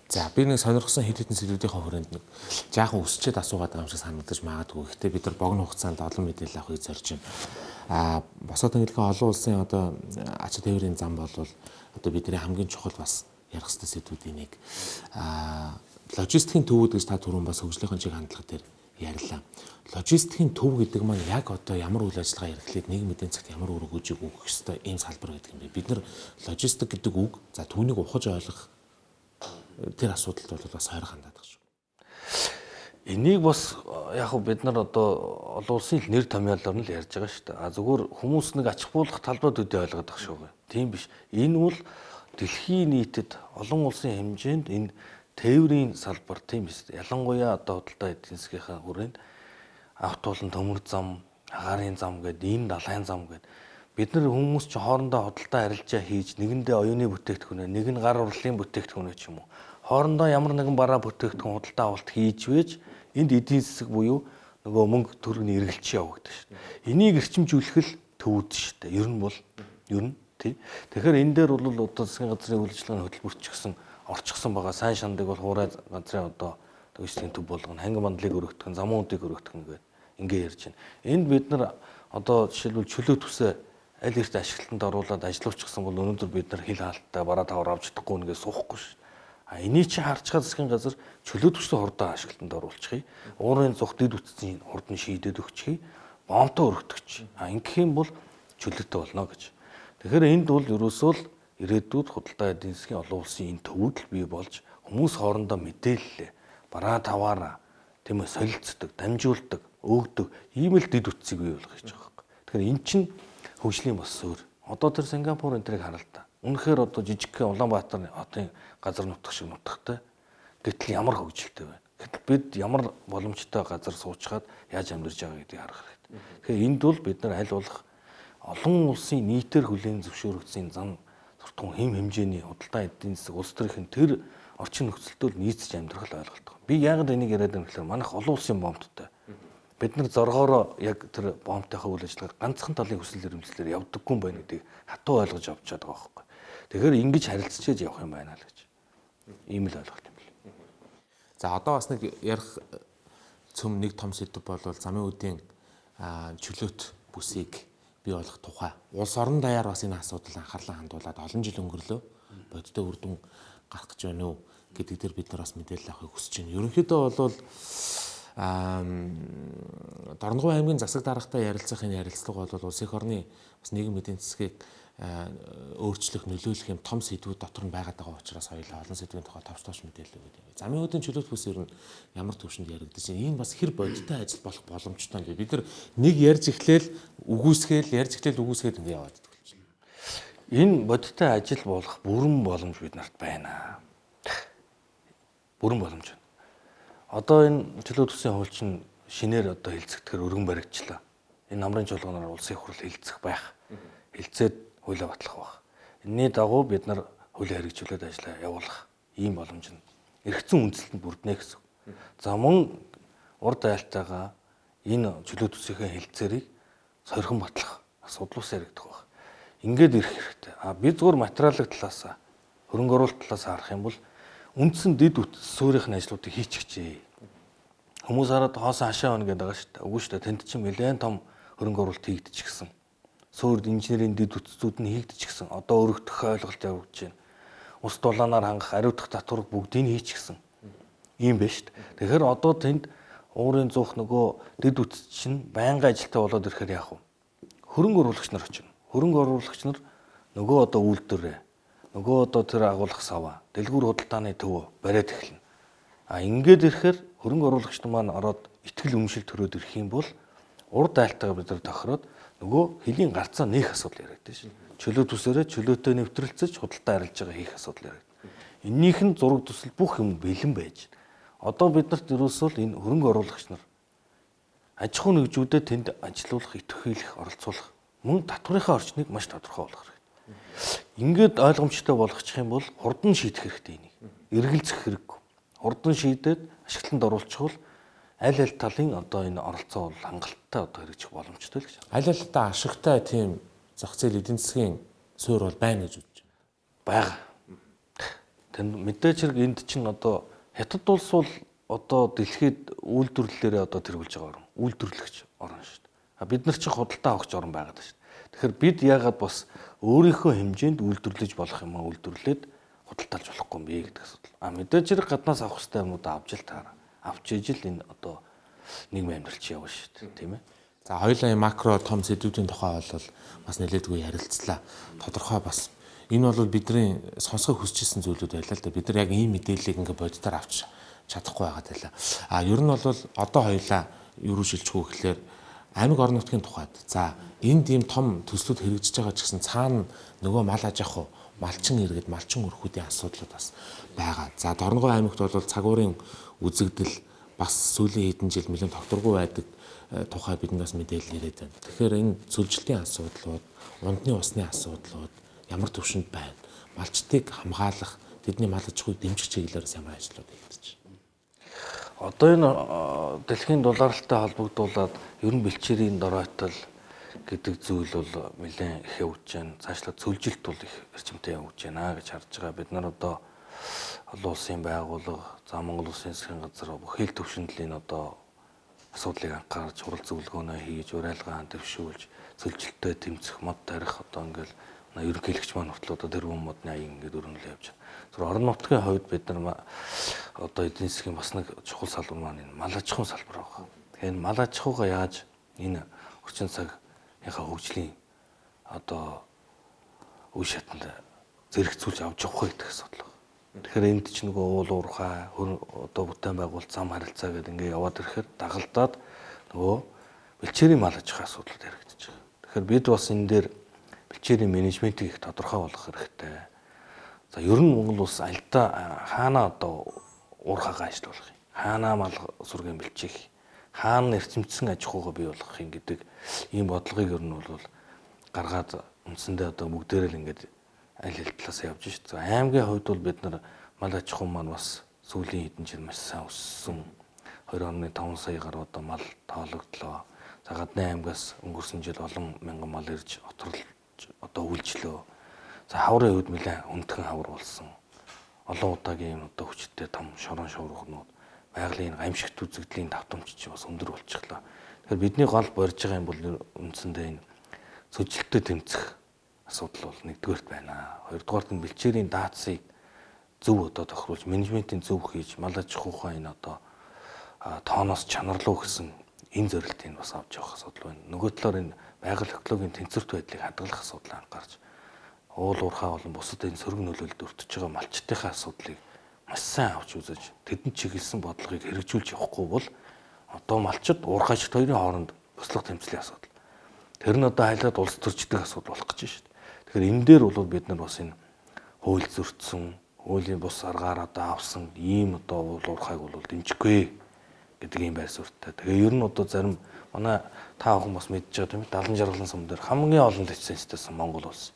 За би нэг сонирхсан хэд хэдэн сэдвүүдийн хүрээнд нэг жаахан өсчээд асуугаад байгаа юм шиг санагдаж магадгүй. Гэхдээ бид нар богино хугацаанд олон мэдээлэл авахыг зорж байна. Босоод ангилгаа олон улсын одоо ач тээврийн зам бол одоо бидний хамгийн чухал бас ярих ёстой сэдвүүдийн нэг. Логистикийн төвүүд гэж та түрүүн бас хөгжлийн чиг хандлага дээр ярьлаа. Логистикийн төв гэдэг маань яг одоо ямар үйл ажиллагаа эрхлээд нийгмийн эдийн засагт ямар үр өгөөжийг өгөх ёстой ийм салбар гэдэг юм бэ. Бид нар логистик гэдэг үг за түүнийг ухаж ойлгох тэр асуудалд бол бас хайр хандаад байгаа шүү. Энийг бас яг хөө бид нар одоо олон улсын нэр томьёолоор нь л ярьж байгаа шүү дээ. Зүгээр хүмүүс нэг ачих буулгах талбайд үдээ ойлгоод байгаа шүү. Тийм биш. Энэ бол дэлхийн нийтэд олон улсын хэмжээнд энэ тээврийн салбар тийм биш. Ялангуяа одоо худалдаа эдийн засгийнхаа хүрээнд авто болон төмөр зам, агаарын зам гэдэг энэ далайн зам гэдэг бид нар хүмүүс ч хоорондоо худалдаа арилжаа хийж нэгэндээ оюуны бүтээгдэхүүн, нэг нь гар урлын бүтээгдэхүүн ч юм уу. Хоорондоо ямар нэгэн бараа бүтээгдэхүүн худалдаа авалт хийж вэж энд эдийн засаг буюу нөгөө мөнгө төгрөгийн эргэлч явагдаж шүү дээ. Энийг эрчимжүүлэх л төвүүд шүү дээ. Ер нь тий. Тэгэхээр энэ дээр бол одоо засгийн газрын үйл ажиллагааны хөтөлбөрч гэсэн орчихсон байгаа. Сайн шандыг бол хуурай газрын одоо төгслийн төв болгоно, хангин мандлыг өргөдөх, замуудыг өргөдөх гэдэг ингээ ярьж байна. Энд бид нар одоо жишээлбэл чөлөө төсөө аль эрт ашиглалтанд оруулаад ажиллаулчихсан бол өнөөдөр бид нар хил хаалттай бараа тавар авч чадахгүй нэгээ суухгүй шүү. Энийг чи харж байгаа засгийн газар чөлөө төсөө хурдан ашиглалтанд оруулчихъя. Уурын зүх дэд үтцийн хурдан шийдээд өгчихъя. Бомтой өргөдөгч. Ингэх юм бол чөлөөтэй болно гэж. Тэгэхээр энд бол ерөөсөө л ирээдүйд худалдаа эдийн засгийн олон улсын энэ төвүүд л бий болж хүмүүс хоорондоо мэдээлэлээ бараа таваараа тийм ээ солилцдог, дамжуулдаг, өгдөг ийм л дэд үтцийг бий болгох гэж байгаа юм. Тэгэхээр эн чинь хөгжлийн бас суурь. Одоо тэр Сингапур энэ төрийг хараа л та. Үнэхээр одоо жижигхэн Улаанбаатар хотын газар нутаг шиг нутагтай. Гэтэл ямар хөгжилтэй байна. Гэтэл бид ямар боломжтой газар суучгаад яаж амьдарч байгаа гэдгийг харах хэрэгтэй. Тэгэхээр энд бол бид нар аль болох олон улсын нийтээр хүлээн зөвшөөрөгдсөн зам суртахуун хэм хэмжээний худалдаа эдийн засаг улс төрийн тэр орчин нөхцөлтөд нийцэж амьдрах ойлголт байна. Би яагаад энийг яриад байгаа юм гэхээр манайх олон улсын бомбттай. Бид нар зоргоороо яг тэр бомбтойхоо үйл ажиллагаа ганцхан талын хүсэл эрмэлзлээр явдаггүй юм байна гэдгийг хатуу ойлгож авч чаддаг байгаа байхгүй. Тэгэхээр ингэж харилцаж явах юм байна л гэж. Ийм л ойлголт юм бэл. За одоо бас нэг ярих цөм нэг том сэдв бол замын үеийн чөлөөт бүсийг бий болох тухай. Улс орон даяар бас энэ асуудал анхаарлаа хандуулад олон жил өнгөрлөө. Бодиттой үр дүн гарах гэж байна уу гэдэг дээр бид нар бас мэдээлэл авахыг хүсэж байна. Ерөнхийдөө бол Дорногов аймгийн засаг даргатай ярилцах энэ ярилцлага бол улс их орны бас нийгэм эдийн засгийг өөрчлөх, нөлөөлөх юм том сэдвүүд дотор нь байгаад байгаа учраас хоёулаа олон сэдвийн тухай товч мэдээлэл өгöd юм. Замын үеийн чөлөөт бүс ер нь ямар төвшөнд яригдаж байна. Энэ бас хэр бодиттой ажил болох боломжтой юм бэ? Бид нар нэг ярьж эхлээл үгүйсгээл ингэ яваад идэх. Энэ бодиттой ажил болох бүрэн боломж бид нарт байна. Бүрэн боломж. Одоо энэ чөлөөт бүсийн хууль чинь шинээр одоо хэлцэгдэхээр өргөн баригдчихлаа. Энэ намрын чуулганаар улсын хурал хэлцэх байх. Хэлцээд хуулиа батлах байх. Энийний дагуу бид нар хуулийн хэрэгжүүлэлт ажлаа явуулах ийм боломж нь эргэцэн үндэслэлд бүрднэ гэсэн. За мөн урд айлтайгаа энэ чөлөөт бүсийн хэлцээрийг сойрхон батлах асуудал ус яригдах байх. Ингээд ирэх хэрэгтэй. Бид зөвхөн материалын талаас хөрөнгө оруулалт талаас харах юм бол үндсэн дэд суурийн ажлуудыг хийчихжээ. Хүмүүс хараад хоосон хашаа байна гэдэг байгаа шүү дээ. Үгүй шүү дээ. Тэнд чинь нэлээд том хөрөнгө оруулалт хийгдчихсэн. Суурь инженерийн дэд үтцүүд нь хийгдчихсэн. Одоо өргөдөх ойлголт явагдаж байна. Ус дулаанаар хангах ариутгах татварыг бүгдийг нь хийчихсэн. Ийм байна шүү дээ. Тэгэхээр одоо тэнд уурын зуух нөгөө дэд үтц чинь байнгын ажилтаа болоод ирэхээр яах вэ? Хөрөнгө оруулагч нар очино. Хөрөнгө оруулагч нар нөгөө одоо үйлдвэрээ нөгөө одоо тэр агуулгах саваа, дэлгүүр худалдааны төв бариад эхэлнэ. Ингээд ирэхээр хөрөнгө оруулагч нар маань ороод итгэл үнэмшил төрөөд ирэх юм бол урд айлтайгаа бид нар тохироод нөгөө хөлийн гарцаа нээх асуудал яригддаг шин. Чөлөө төсөөрөө чөлөөтэй нэвтрэлцэж худалдаа арилж байгаа хийх асуудал яригддаг. Эннийх нь зураг төсөл бүх юм бэлэн байж. Одоо бид нарт ерөөсөө л энэ хөрөнгө оруулагч нар аж ахуй нэгжүүдэд тэнд ажилуулах, идэвхжүүлэх, оролцуулах мөн татврынхаа орчныг маш тодорхой болгох хэрэгтэй. Ингээд ойлгомжтой болгочих юм бол хурдан шийдэх хэрэгтэй энийг. Эргэлзэх хэрэггүй. Хурдан шийдээд ашиглалтанд оруулчихвал аль аль талын одоо энэ оролцоо бол хангалттай одоо хэрэгжих боломжтой л гэж байна. Аль аль та ашигтай тийм зах зээл эдийн засгийн суурь бол байна гэж үзэж Бага. Тэнд мэдээж хэрэг энд чинь одоо хятад улс бол одоо дэлхийд үйлдвэрлэлээрээ одоо тэргүүлж байгаа орн, үйлдвэрлэгч орн шүү дээ. Бид нар чинь худалдаа авахч орн байгаад шүү дээ. Тэгэхээр бид яагаад бас өөрийнхөө хэмжээнд үйлдвэрлэж болох юм аа үйлдвэрлээд худалдаалж болохгүй юм бэ гэдэг асуудал. Мэдээж хэрэг гаднаас авах хэрэгтэй юмудаа авч ил таараа. Авч ижил энэ одоо нийгмийн амьдрал чи явна шүү дээ, тийм ээ. За хоёулаа макро том сэдвүүдийн тухай бол бас нэлээдгүй ярилцлаа. Тодорхой бас энэ бол бидний сонсохыг хүсэж исэн зүйлүүд байлаа л да. Бид нар яг ийм мэдээллийг ингээ бодитоор авч чадахгүй байгаад байлаа. Ер нь бол одоо хоёулаа юу руу шилжих вэ гэхээр аймаг орон нутгийн тухайд. За энд ийм том төслүүд хэрэгжиж байгаа ч гэсэн цаана нөгөө мал аж ахуй, малчин иргэд, малчин өрхүүдийн асуудлууд бас байгаа. За Дорногов аймагт бол цагуурын үзэгдэл бас сүүлийн хэдэн жил нэлээд тогтворгүй байдаг тухай биднээс мэдээлэл ирээд байна. Тэгэхээр энэ зөвлөлтийн асуудлууд, ундны усны асуудлууд ямар төвшөнд байна? Малчдыг хамгаалах, тэдний мал аж ахуйг дэмжих чиглэлээрээс ямар ажлууд хийгдэж байна? Одоо энэ дэлхийн дулаалтай холбогдуулаад ер нь бэлчээрийн доройтол гэдэг зүйл бол нэлээд их явж байна. Цаашлаа зөвлөлт бол их эрчимтэй явж байна гэж харж байгаа. Бид нар одоо олон улсын байгууллага, за Монгол Улсын засгийн газар бүхэл төвшөнд л энэ одоо асуудлыг анхаарч хурал зөвлөгөөнөө хийж, урайлгаа дэвшүүлж, зөвлөлтөд тэмцэх, мод тарих одоо ингээл ерөнхийлөгч маань хүртэл одоо тэрбум модны аян ингээд өрнөлөө явж байна. Тэр орон нутгийн хувьд бид нар одоо эдийн засгийн бас нэг чухал салбар маань энэ мал аж ахуйн салбар байгаа. Тэгэхээр мал аж ахуйгаа яаж энэ орчин цагийнхаа хөгжлийн одоо үе шатанд зэрэгцүүлж авч явах вэ гэдэг асуудал байна. Тэгэхээр энд ч нөгөө уул уурхай одоо бүтээн байгуулалт зам харилцаа гэдэг ингээд яваад ирэхээр дагалдаад нөгөө бэлчээрийн мал аж ахуйн асуудлууд яригдчихэж байгаа. Тэгэхээр бид бас энэ дээр бэлчээрийн менежментийг их тодорхой болгох хэрэгтэй. За ер нь Монгол улс альдаа хаана одоо уурхайгаа ажиллуулах юм? Хаана мал сүргийн бэлчээх? Хаана эрчимцсэн аж ахуйгаа бий болгох юм гэдэг ийм бодлогыг ер нь бол гаргаад үндсэндээ одоо бүгдээрээ л ингээд аль аль талаас явж шít. За аймгийн хувьд бол бид нар мал аж ахуй маань бас сүүлийн хэдэн жил маш сайн өссөн. 2.5 сая гаруй одоо мал тоологдлоо. За гадны аймгаас өнгөрсөн жил олон мянган мал ирж оторлж одоо үйлчлөө. За хаврын хувьд нэлээд хүндхэн хавар болсон. Олон удаагийн одоо хүчтэй том шорон шуурхнууд, байгалийн гамшигт үзэгдлийн давтамж чинь бас өндөр болчихлоо. Тэгэхээр бидний гол борж байгаа юм бол үндсэндээ энэ зөвжөлтөд тэмцэх асуудал бол нэгдүгээрт байна. Хоёрдугаарт нь бэлчээрийн даацыг зөв одоо тохируулж, менежментийн зөв хийж, мал аж ахуйхаа энэ одоо тооноос чанар руу гэсэн энэ зорилтыг бас авч явах асуудал байна. Нөгөө талаар энэ байгаль экологийн тэнцвэрт байдлыг хадгалах асуудал анхаарч, уул уурхай болон бусад энэ сөрөг нөлөөлөлд өртөж байгаа малчтынхаа асуудлыг маш сайн авч үзэж, тэдэнд чиглэсэн бодлогыг хэрэгжүүлж явахгүй бол одоо малчид уурхайчд хоёрын хооронд туслах тэмцлийн асуудал. Тэр нь одоо хайлаад улс төрчдөг асуудал болох гэж байна шүү дээ. Тэгэхээр энэ дээр бол бид нар бас энэ хууль зөрчсөн, хуулийн бус аргаар одоо авсан ийм одоо уурхайг бол дэмжихгүй гэдэг ийм байр суурьтай. Тэгээ ер нь одоо зарим манай та бүхэн бас мэдж байгаа тийм ээ 70 жаргалан сум дээр хамгийн олон лицензтэйсэн Монгол улс.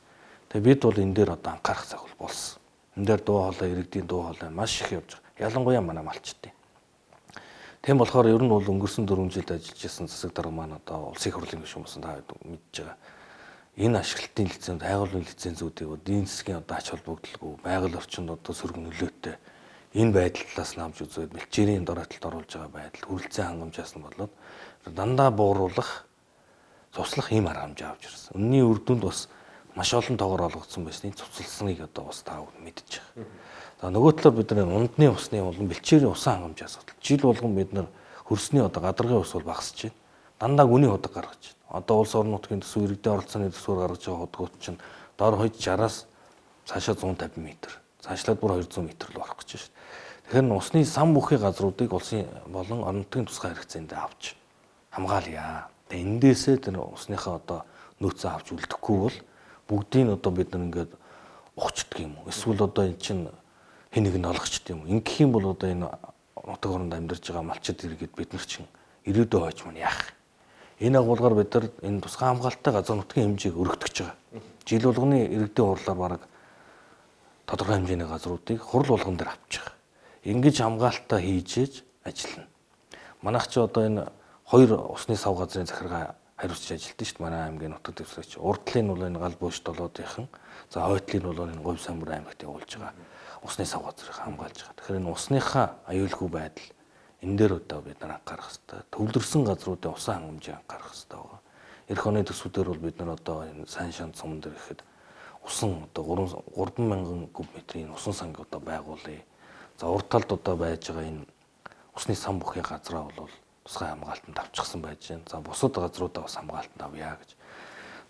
Тэгээ бид бол энэ дээр одоо анхаарах цаг болсон. Энэ дээр дуу хоолой, иргэдийн дуу хоолой маш их явж байгаа. Ялангуяа манай малчдын. Тийм болохоор ер нь бол өнгөрсөн 4 жилд ажиллаж исэн засаг дарга маань одоо улсын хурлын гишүүн болсон та мэдж байгаа. Энэ ашиглалтын лиценз, байгууллагын лицензүүдийг эдийн засгийн одоо ач холбогдолгүй, байгаль орчинд одоо сөрөг нөлөөтэй энэ байдал талаас нь авч үзээд бэлчээрийн доройтолд оруулж байгаа байдал, хүрэлцэн хангамжаас нь болоод дандаа бууруулах, цуслах ийм арга хэмжээ авч ирсэн. Үнний үр дүнд бас маш олон тоогоор олгогдсон байсныг цуцлсныг одоо бас та бүхэн мэдж байгаа. За нөгөө талаар бид нар ундны усны болон бэлчээрийн усан хангамжийн асуудал. Жил болгон бид нар хөрсний одоо гадаргын ус бол багасж байна. Дандаа гүний худаг гаргаж байна. Одоо улс орон нутгийн төсөв иргэдийн оролцооны төсвөр гаргаж байгаа худгууд чинь доор хойд 60-аас цаашаа 150 м, цаашлаад бүр 200 м л орох гэж байна шүү дээ. Тэгэхээр усны сан бүхий газруудыг улсын болон орон нутгийн тусгай хэрэгцээнд авч хамгаалъя. Тэгээ эндээсээ тэр усныхаа одоо нөөцөө авч үлдэхгүй бол бүгдийг одоо бид нар ингээд ухчдаг юм уу? Эсвэл одоо эн чинь хэн нэг нь олгочд юм уу? Ингэх юм бол одоо энэ нутаг оронд амьдарч байгаа малчид иргэд бид нар чинь ирээдүйн хойч маань яах? Энэ агуулгаар бид нар энэ тусгай хамгаалалттай газар нутгийн хэмжээг өргөтгөж байгаа. Жил болгоны иргэдийн хурлаар бараг тодорхой хэмжээний газруудыг хурал болгон дээр авчих. Ингэж хамгаалтаа хийжээж ажиллана. Манайх ч одоо энэ 2 усны сав газрын захиргаа хариуцж ажилладаг шүү дээ. Манай аймгийн нутаг дэвсгэрч. Урдлын бол энэ гал бууш толгойдынхан, за хойтлын бол энэ Говь Самбар аймагт явуулж байгаа усны сав газрыг хамгаалж байгаа. Тэгэхээр энэ усныхаа аюулгүй байдал энэ дээр одоо бид нар анхаарах хэрэгтэй. Төвлөрсөн газруудын усан хангамжийг анхаарах хэрэгтэй байгаа. Эх оны төсвүүдээр бол бид нар одоо энэ сайн шанд сум дээр ихэд усан одоо 3,000 куб метрийн усан санг одоо байгуулъя. За урд талд одоо байж байгаа энэ усны сан бүхий газраа бол тусгай хамгаалтанд авчихсан байж байна. За бусад газруудаа бас хамгаалтанд авъя гэж.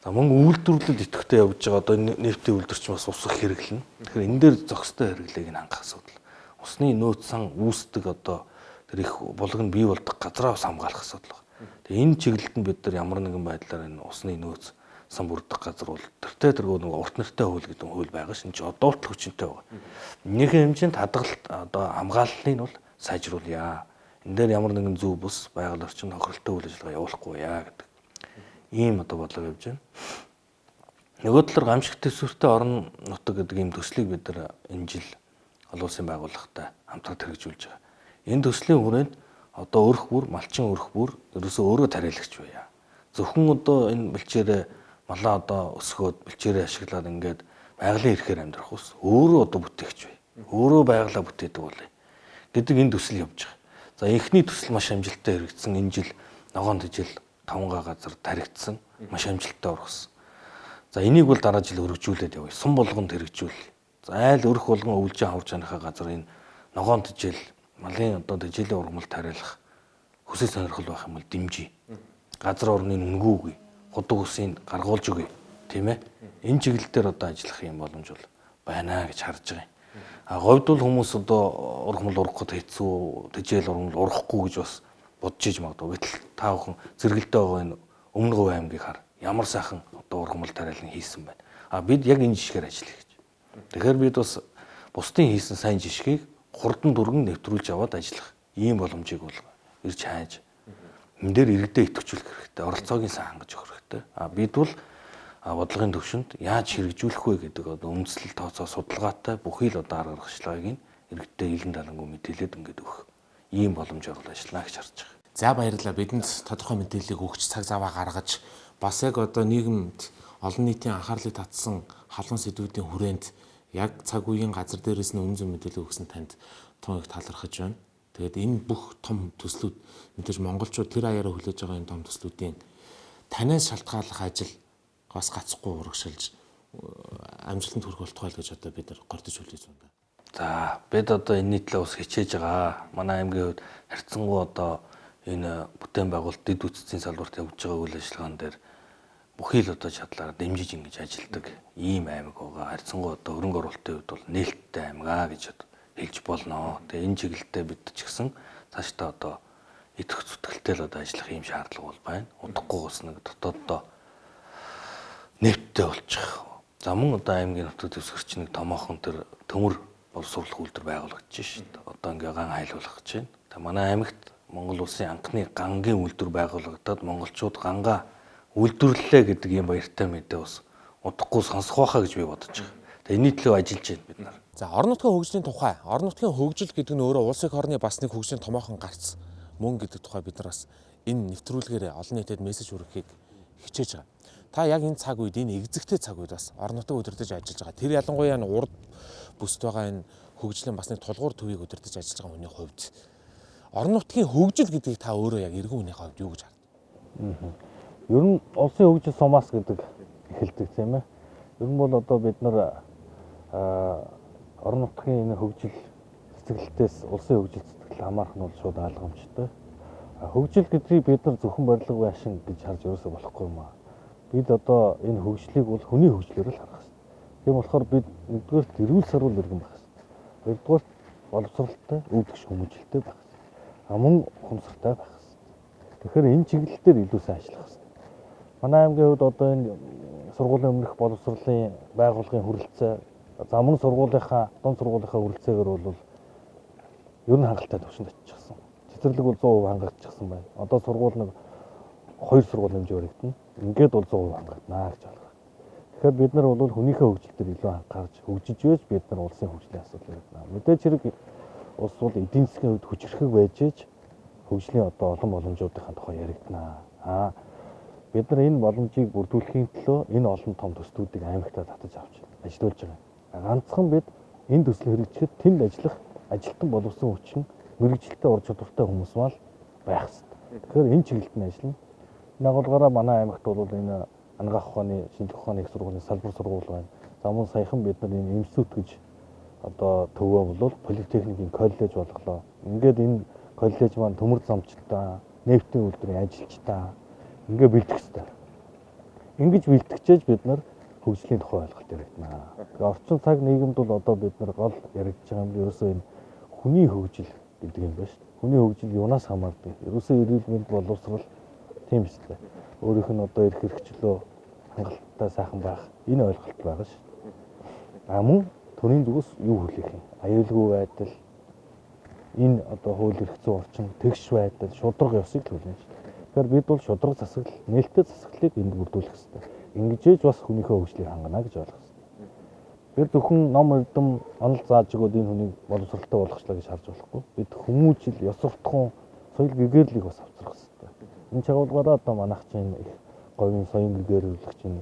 За мөн үйлдвэрлэлд идэвхтэй явж байгаа одоо нефтийн үйлдвэрч бас усах хэрэглэнэ. Тэгэхээр энэ дээр зохистой хэрэглээг нь хангах асуудал. Усны нөөц сан үүсдэг одоо тэр их булганд бий болдог газраа бас хамгаалах асуудал байна. Тэгээ энэ чиглэлд нь бид нар ямар нэгэн байдлаар энэ усны нөөц сан бүрдэх газар бол тэртээ нэг урт нэртэй хууль гэдэг хууль байгаа ш. Энд чинь одоолт хүчинтэй байгаа. Энийхэн хэмжээнд хадгалалт одоо хамгааллыг бол сайжруулъя. Энэ дээр ямар нэгэн зөв бус байгаль орчин тохиролтой үйл ажиллагаа явуулахгүй яа гэдэг. Ийм одоо бодлого явж байна. Нөгөө талаар гамшигт төсвөртэй орон нутаг гэдэг ийм төслийг бид нар энэ жил олон улсын байгууллагатай хамтран хэрэгжүүлж байгаа. Энэ төслийн хүрээнд одоо өрх бүр, малчин өрх бүр ерөөсөө өөрөө тариалагч байя. Зөвхөн одоо энэ бэлчээрээ малаа одоо өсгөөд бэлчээрээ ашиглаад ингээд байгалийн эрхээр амьдрах ус өөрөө одоо бүтээгч бай. Өөрөө байгалаа бүтээдэг болъё гэдэг энэ төсөл явж байгаа. За эхний төсөл маш амжилттай хэрэгжсэн. Энэ жил ногоон тижил 5 газар таригдсан. Маш амжилттай ургасан. За энийг бол дараа жил өргөжүүлээд явъя. Сум болгонд хэрэгжүүлъя. За айл өрх болгон өвлжин хавж чанахаа газар энэ ногоон тижил малын одоо тижилийн ургамал тариалах хүсэл сонирхол байх юм бол дэмжиж. Газар орны үнгүй үгүй. Худаг усыг гаргуулж өгье. Тийм ээ. Энэ чиглэл дээр одоо ажиллах юм боломж бол байна гэж харж байгаа юм. А говьд бол хүмүүс одоо ургамал ургахад хэцүү, тижэл ургамал ургахгүй гэж бас бодож иж магадгүй. Гэтэл та бүхэн зэрэгэлдээ байгаа энэ Өмнө Говь аймгийг хар. Ямар сайхан одоо ургамал тариалан хийсэн байна. А бид яг энэ жишгээр ажиллая гэж. Тэгэхээр бид бас бусдын хийсэн сайн жишгийг хурдан дүргэн нэвтрүүлж аваад ажиллах ийм боломжийг бол ирж хайж энэ дээр иргэдэд идэвхжүүлэх хэрэгтэй. Оролцоог нь сайн хангаж өгөх хэрэгтэй. А бид бол бодлогын төвшөнд яаж хэрэгжүүлэх вэ гэдэг одоо үндэслэл тооцоо судалгаатай бүхий л одоо арга гаргачлалыг иргэдэд илэн далангуй мэдээлээд ингээд өгөх ийм боломжоор ажиллана гэж харж байгаа. За баярлалаа. Бидэнд тодорхой мэдээллийг өгч цаг зав гаргаж бас яг одоо нийгэмд олон нийтийн анхаарлыг татсан халуун сэдвүүдийн хүрээнд яг цаг үеийн газар дээрээс нь үнэн зөв мэдээлэл өгсөн танд тун их талархаж байна. Тэгээд энэ бүх том төслүүд мэдээж монголчууд тэр аяараа хүлээж байгаа энэ том төслүүдийн танаас шалтгааллах ажил бас гацхгүй урагшилж амжилтанд хүрэх болтугай л гэж одоо бид нар гордож хүлээж байна. За бид одоо энэний төлөө бас хичээж байгаа. Манай аймгийн хувьд харьцангуй одоо энэ бүтээн байгуулалт дэд үтцийн салбарт явж байгаа үйл ажиллагаан дээр бүхий л одоо чадлаараа дэмжиж ингэж ажилдаг ийм аймаг байгаа. Харьцангуй одоо хөрөнгө оруулалтын хувьд бол нээлттэй аймаг гэж хэлж болно. Тэгээ энэ чиглэлдээ бид ч гэсэн цаашдаа одоо идэх зүтгэлтэй л одоо ажиллах ийм шаардлага бол байна. Удахгүй бас нэг дотооддоо нефттэй болчих. За мөн одоо аймгийн нутаг дэвсгэрч нэг томоохон тэр төмөр боловсруулах үйлдвэр байгуулагдаж шүү дээ. Одоо ингээ ган хайлуулах гэж байна. Тэгээ манай аймагт Монгол улсын анхны гангийн үйлдвэр байгуулагдаад монголчууд гангаа үйлдвэрлэлээ гэдэг ийм баяртай мэдээ бас удахгүй сонсох байхаа гэж би бодож байгаа. Тэгээ энэний төлөө ажиллаж байна бид нар. За орон нутгийн хөгжлийн тухай, орон нутгийн хөгжил гэдэг нь өөрөө улс их орны бас нэг хөгжлийн томоохон гарц мөн гэдэг тухай бид нар бас энэ нэвтрүүлгээр олон нийтэд мессеж хүргэхийг хичээж байгаа. Та яг энэ цаг үед энэ экзэгтэй цаг үед бас орон нутаг удирдах ажиллаж байгаа. Тэр ялангуяа энэ урд бүсд байгаа энэ хөгжлийн бас нэг тулгуур төвийг удирдах ажиллаж байгаа хүний хувьд орон нутгийн хөгжил гэдгийг та өөрөө яг иргэн хүнийхээ хувьд юу гэж хардаг? Ер нь улсын хөгжил сумаас гэдэг эхэлдэг тийм ээ. Ер нь бол одоо бид нар орон нутгийн энэ хөгжил цэцгэлтээс улсын хөгжил цэцгэлт хамаарах нь бол шууд алгамжтай. Хөгжил гэдгийг бид нар зөвхөн барилга байшин гэж харж ерөөсөө болохгүй юм аа. Бид одоо энэ хөгжлийг бол хүний хөгжлөөр л харах хэрэгтэй. Тийм болохоор бид нэгдүгээр эрүүл сарвал иргэн байх хэрэгтэй. Хоёрдугаар боловсралтай, өвдөгч хүмүүжлэлтэй байх хэрэгтэй. Мөн хумсартай байх хэрэгтэй. Тэгэхээр энэ чиглэлээр илүү сайн ажиллах хэрэгтэй. Манай аймгийн хувьд одоо энэ сургуулийн өмнөх боловсролын байгууллагын хүрэлцээ, за мөн сургуулийнхаа, дунд сургуулийнхаа хүрэлцээгээр бол ер нь хангалттай төвшөнд очижсэн. Цэцэрлэг бол 100% хангагдчихсан байна. Одоо сургууль нэг 2 сургууль хэмжээ өргөдөн. Ингээд бол 100% хангагдана гэж байна. Тэгэхээр бид нар бол хүнийхээ хөгжил дээр илүү анхаарч хөгжиж байж бид нар улсын хөгжлийн асуудал яригдана. Мэдээж хэрэг улс бол эдийн засгийн хувьд хүчрхэг байж ээж хөгжлийн одоо олон боломжуудын тухай яригдана. Бид нар энэ боломжийг бүрдүүлэхийн төлөө энэ олон том төслүүдийг аймагтаа татаж авч ажиллаж байгаа. Ганцхан бид энэ төсөл хэрэгжихэд тэнд ажиллах ажилтан боловсон хүчин мэрэгжилтэй ур чадвартай хүмүүс мал байх хэрэгтэй. Тэгэхээр энэ чиглэлд нь ажиллана. Энэ агуулгаараа манай аймагт бол энэ анагаах ухааны шинжлэх ухааны их сургуулийн салбар сургууль байна. За мөн саяхан бид нар энэ эмсүүт гэж одоо төвөө бол политехникийн коллеж болголоо. Ингээд энэ коллеж маань төмөр замчтай, нефтийн үйлдвэрийн ажилчтай ингээ бэлдэх хэрэгтэй. Ингэж бэлтгэжээж бид нар хөгжлийн тухай ойлголт яригдана. Тэгээ орчин цаг нийгэмд бол одоо бид нар гол яригдж байгаа юм ерөөсөө энэ хүний хөгжил гэдэг юм байна шүү дээ. Хүний хөгжил юунаас хамаардаг? Ерөөсөө эрүүл мэнд боловсрол тийм шүү дээ. Өөрийнх нь одоо эрх хэрэгчлөө хангалттай сайхан байх энэ ойлголт байгаа шүү дээ. Мөн төрийн зүгээс юу хүлээх юм? Аюулгүй байдал, энэ одоо хууль эрх зүйн орчин, тэгш байдал, шударга ёсыг хүлээн шүү дээ. Тэгэхээр бид бол шударга засаглал, нээлттэй засаглалыг энд бүрдүүлэх хэрэгтэй. Ингэж ээж бас хүнийхээ хөгжлийг хангана гэж ойлгох хэрэгтэй. Бид зөвхөн ном эрдэм онол зааж өгөөд энэ хүнийг боловсралтай болгочлаа гэж харж болохгүй. Бид хүмүүжил, ёс суртахуун, соёл гэгэрлийг бас авчрах хэрэгтэй. Энэ чагуулгаараа одоо манайх чинь их говийн соён гэгэрлэгч энэ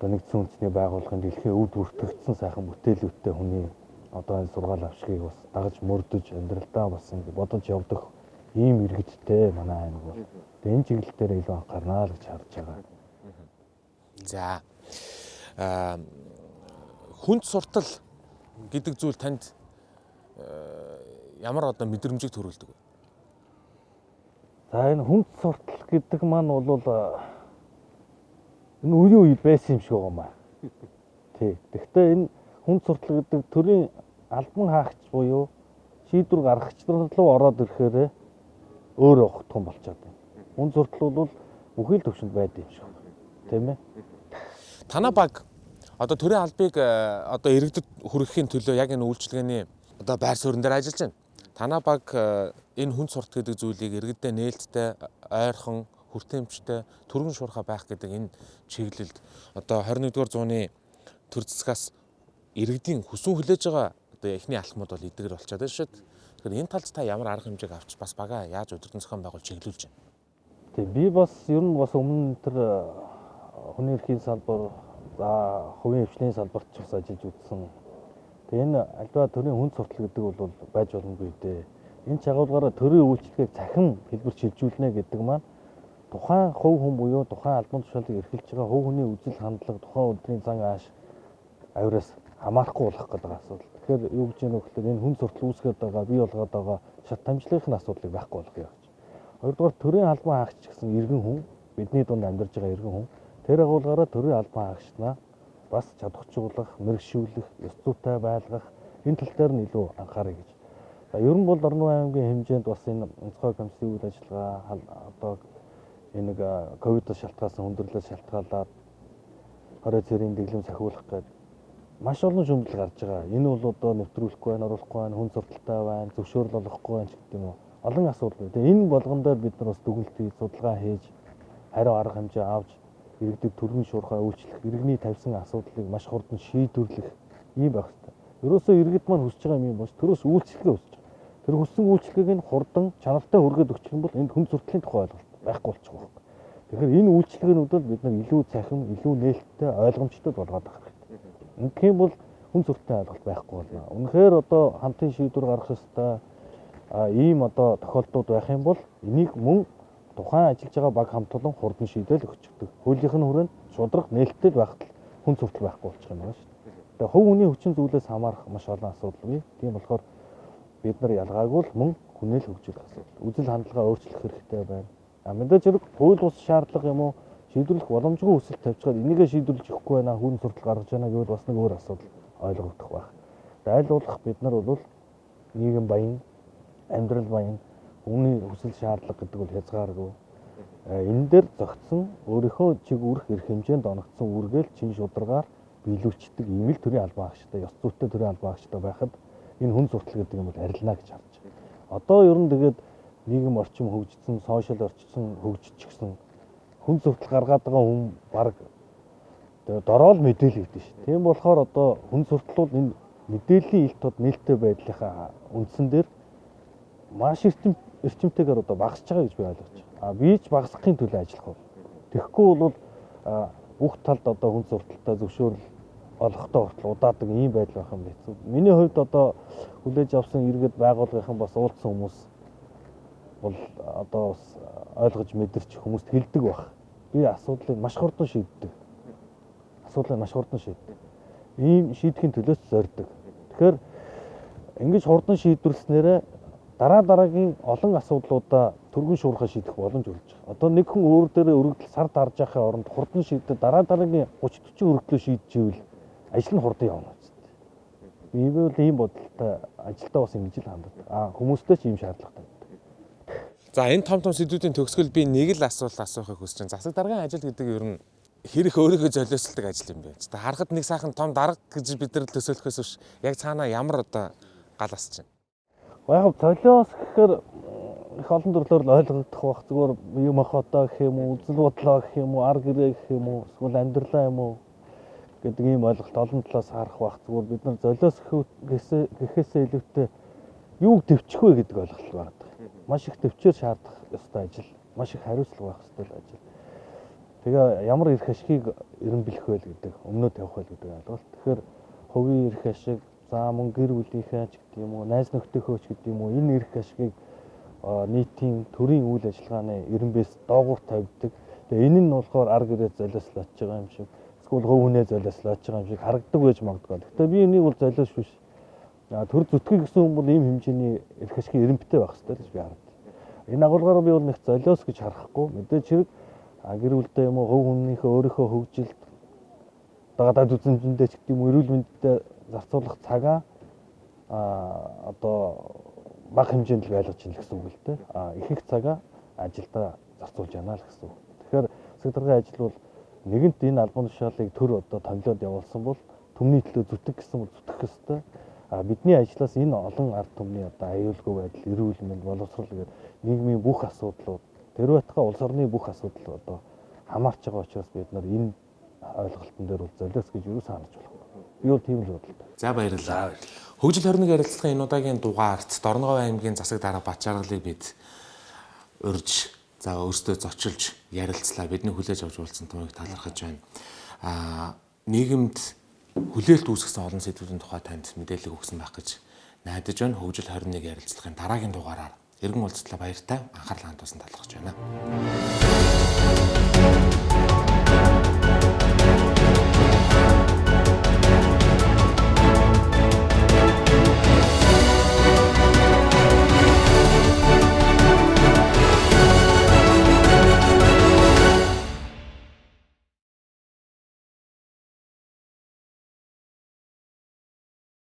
одоо нэгдсэн үндэсний байгууллагын дэлхийн өвд бүртгэгдсэн сайхан бүтээлүүдтэй хүний одоо энэ сургаал авшигыг бас дагаж мөрдөж амьдралдаа бас ингэ бодож явдаг ийм иргэдтэй манай аймаг бол. Тэгээ энэ чиглэл дээр илүү анхаарнаа л гэж харж байгаа. За хүнд суртал гэдэг зүйл танд ямар одоо мэдрэмжийг төрүүлдэг вэ? За энэ хүнд суртал гэдэг маань бол энэ үеийн үед байсан юм шиг байгаа маа. Тий. Гэхдээ энэ хүнд суртал гэдэг төрийн албан хаагч буюу шийдвэр гаргагч нар руу ороод ирэхээр өөр явахдах болчиход байна. Хүнд суртал бол бүхий л төвшөнд байдаг юм шиг байна. Тийм ээ. Танай баг одоо төрийн албыг одоо иргэдэд хүргэхийн төлөө яг энэ үйлчилгээний одоо байр суурин дээр ажиллаж байна. Танай баг энэ хүнд сурт гэдэг зүйлийг иргэдэд нээлттэй, ойрхон, хүртээмжтэй, түргэн шуурхай байх гэдэг энэ чиглэлд одоо 21-р зууны төр засгаас иргэдийн хүсэн хүлээж байгаа одоо эхний алхмууд бол эдгээр болчиход байна шүү дээ. Тэгэхээр энэ талд та ямар арга хэмжээг авч бас бага яаж удирдан зохион байгуул чиглүүлж байна? Тэг би бас ер нь бас өмнө тэр хүний эрхийн салбар, за хувийн хвшлийн салбарт ч бас ажиллаж үзсэн. Тэгээ энэ альва төрийн хүнд суртал гэдэг бол байж боломгүй дээ. Энэ чагуулгаараа төрийн үйлчлэгийг цахим хэлбэр шилжүүлнэ гэдэг маань тухайн хувь хүн буюу тухайн албан тушаалыг эрхэлж байгаа хувь хүний үзэл хандлага, тухайн өдрийн зан ааш авираас хамаарахгүй болох гэдэг асуудал. Тэгэхээр юу гэж юм бэ гэхээр энэ хүн суртал үүсгээд байгаа, бий болгоод байгаа шат хамжлагын асуудлыг байхгүй болгоё гэж. Хоёрдугаар төрийн албан хаагч гэсэн иргэн хүн, бидний дунд амьдарч байгаа иргэн хүн, тэр агуулгаараа төрийн албан хаагчнаа бас чадахжуулах, мэрэгшүүлэх, ёс зүйтэй байлгах энэ тал дээр нь илүү анхаарай гэж. За ер нь бол Орон аймгийн хэмжээнд бас энэ онцгой комиссийн үйл ажиллагаа одоо энэ ковидос шалтгаалсан хүндрэлээс шалтгаалаад 20 цэрийн дэглэм сахиулах гэдэг маш олон шүүмжил гарч байгаа. Энэ бол одоо нэвтрүүлэхгүй байна, оруулахгүй байна, хүн сурталтай байна, зөвшөөрөл олохгүй байна гэдэг юм уу. Олон асуудал байна. Тэгээ энэ болгон дээр бид нар бас дүгнэлт хийж, судалгаа хийж, хариу арга хэмжээ авч, иргэдэд түргэн шуурхай үйлчлэх, иргэний тавьсан асуудлыг маш хурдан шийдвэрлэх ийм байх хэрэгтэй. Ерөөсөө иргэд маань хүсэж байгаа юм бол төрөөс үйлчлэгээ хүсэж байгаа. Тэр хүссэн үйлчлэгийг нь хурдан чанартай хүргээд өгчих юм бол энд хүн сурталын тухай ойлголт байхгүй болчих واخ. Тэгэхээр энэ үйлчлэгээнүүдэл бид нар илүү цахим, илүү нээлттэй, ойлгомжтой болгоод авах хэрэгтэй. Ингэх юм бол хүн сурталын ойлголт байхгүй болно. Үнэхээр одоо хамтын шийдвэр гаргах ёстой ийм одоо тохиолдлууд байх юм бол энийг мөн тухайн ажиллаж байгаа баг хамт олон хурдан шийдэл өгчдөг. Хуулийнх нь хүрээнд шудраг нээлттэй байхад хүн суртал байхгүй болчих юм байна шүү дээ. Тэгээ хувь хүний хүчин зүйлээс хамаарах маш олон асуудал бий. Тийм болохоор бид нар ялгаагүй л мөн хүнээл хөгжүүлэх асуудал. Үзэл хандлагаа өөрчлөх хэрэгтэй байна. Мэдээж хэрэг хууль бус шаардлага юм уу шийдвэрлэх боломжгүй хүсэлт тавьчихад энийгээ шийдвэрлэж өгөхгүй байна, хүн суртал гаргаж байна гэвэл бас нэг өөр асуудал ойлгогдох байх. Аль болох бид нар бол нийгэм баян, амьдрал баян, хүний хүсэл шаардлага гэдэг бол хязгааргүй. Энэ дээр зогтсон өөрийнхөө чиг үүрэх эрх хэмжээнд оногдсон үүргээл чин шударгаар биелүүлцдэг ийм л төрийн албан хаагчтай, ёс зүйтэй төрийн албан хаагчтай байхад энэ хүн суртал гэдэг юм бол арилна гэж харж байна. Одоо ер нь тэгээд нийгэм орчим хөгжсөн, сошиал орчсон хөгжчихсэн хүн суртал гаргаад байгаа хүн баг дөрөөл мэдээлэл өгдөө шүү. Тийм болохоор одоо хүн суртал бол энэ мэдээллийн ил тод нээлттэй байдлынхаа үндсэн дээр маш эрчимтэйгээр одоо багасж байгаа гэж би ойлгож байна. Би ч багасгахын төлөө ажиллах бол. Тэгэхгүй бол бүх талд одоо хүн сурталтай зөвшөөрөл олохдоо хүртэл удаадаг ийм байдал байх юм хэцүү. Миний хувьд одоо хүлээж авсан иргэд байгууллагын бас уулзсан хүмүүс бол одоо бас ойлгож мэдэрч хүмүүст хэлдэг баг. Би асуудлыг маш хурдан шийддэг. Ийм шийдэхин төлөөс зорддог. Тэгэхээр ингэж хурдан шийдвэрлэснээр дараагийн олон асуудлуудаа түргэн шуурхаа шийдэх боломж олж байгаа. Одоо нэг хүн өөр дээрээ өргөдөл сар дарж байхын оронд хурдан шийдээд дараагийн 30-40 өргөдлөө шийдчихвэл ажил нь хурдан явна гэсэн. Би бол ийм бодолтой ажилдаа бас ингэж л ханддаг. Хүмүүстэй ч ийм шаардлагатай. За энэ том сэдвүүдийн төгсгөл би нэг л асуулт асуухыг хүсэж байна. Засаг даргын ажил гэдэг ер нь хэрэг өөрийнхөө золиослдог ажил юм бэ. Харахад нэг сайхан том дарга гэж бид нар төсөөлөхөөс биш яг цаанаа ямар одоо гал асч байна. Яг золиос гэхээр их олон төрлөөр л ойлгогдох бах. Зүгээр юм ахотоо гэх юм уу, үзэл бодлоо гэх юм уу, ар гэрээ гэх юм уу, эсвэл амьдралаа юм уу гэдэг ийм ойлголт олон талаас харах бах. Зүгээр бид нар золиос гэхээсээ илүүтэй юуг төвчих вэ гэдэг ойлголт байна. Маш их төвчээр шаардах ёстой ажил, маш их хариуцлага байх ёстой ажил. Тэгээ ямар эрх ашигыг эрен бэлэх вэ гэдэг, өмнөө тавих вэ гэдэг ойлголт. Тэгэхээр хувийн эрх ашиг, за мөн гэр бүлийнхээ ч гэдэг юм уу, найз нөхдийнхөө ч гэдэг юм уу, энэ эрх ашигыг нийтийн төрийн үйл ажиллагааны эренбээс доогуур тавьдаг. Тэгээ энэ нь болохоор ар гэрээ золиослооч байгаа юм шиг, эсвэл хувь хүнээ золиослооч байгаа юм шиг харагддаг байж магадгүй. Гэхдээ би энийг бол золиос биш. Төр зүтгэх гэсэн хүн бол ийм хэмжээний эрх ашигын эренбтэй байх хэрэгтэй гэж би хардаг. Энэ агуулгаар би бол нэг золиос гэж харахгүй. Мэдээж хэрэг гэр бүлдээ юм уу, хувь хүнийхээ өөрийнхөө хөгжилд гадаад үзмжиндээ ч гэдэг юм уу, эрүүл мэндэд зарцуулах цагаа одоо бага хэмжээнд л байлгаж ийн гэсэн үг л дээ. Их их цагаа ажилдаа зарцуулж яана л гэсэн үг. Тэгэхээр засаг даргын ажил бол нэгэнт энэ албан тушаалыг төр одоо томилоод явуулсан бол төмний төлөө зүтгэх гэсэн бол зүтгэх ёстой. Бидний ажлаас энэ олон ард түмний одоо аюулгүй байдал, эрүүл мэнд, боловсрол гэдэг нийгмийн бүх асуудлууд, тэр байтугай улс орны бүх асуудал одоо хамаарч байгаа учраас бид нар энэ ойлголтын дээр бол золиос гэж юу санаж болохгүй. Би бол тийм л бодлоо. За баярлалаа. Хөгжил 21 ярилцлагын энэ удаагийн дугаарт Дорноговь аймгийн засаг дарга Бачааргалыг бид урьж өөртөө зочилж ярилцлаа. Бидний хүлээж авч уулзсан томыг талархаж байна. Нийгэмд хүлээлт үүсгэсэн олон сэдвүүдийн тухай танд мэдээлэл өгсөн байх гэж найдаж байна. Хөгжил 21 ярилцлагын дараагийн дугаараар эргэн уулзтлаа баяртай анхаарлаа хандуулсан талархаж байна.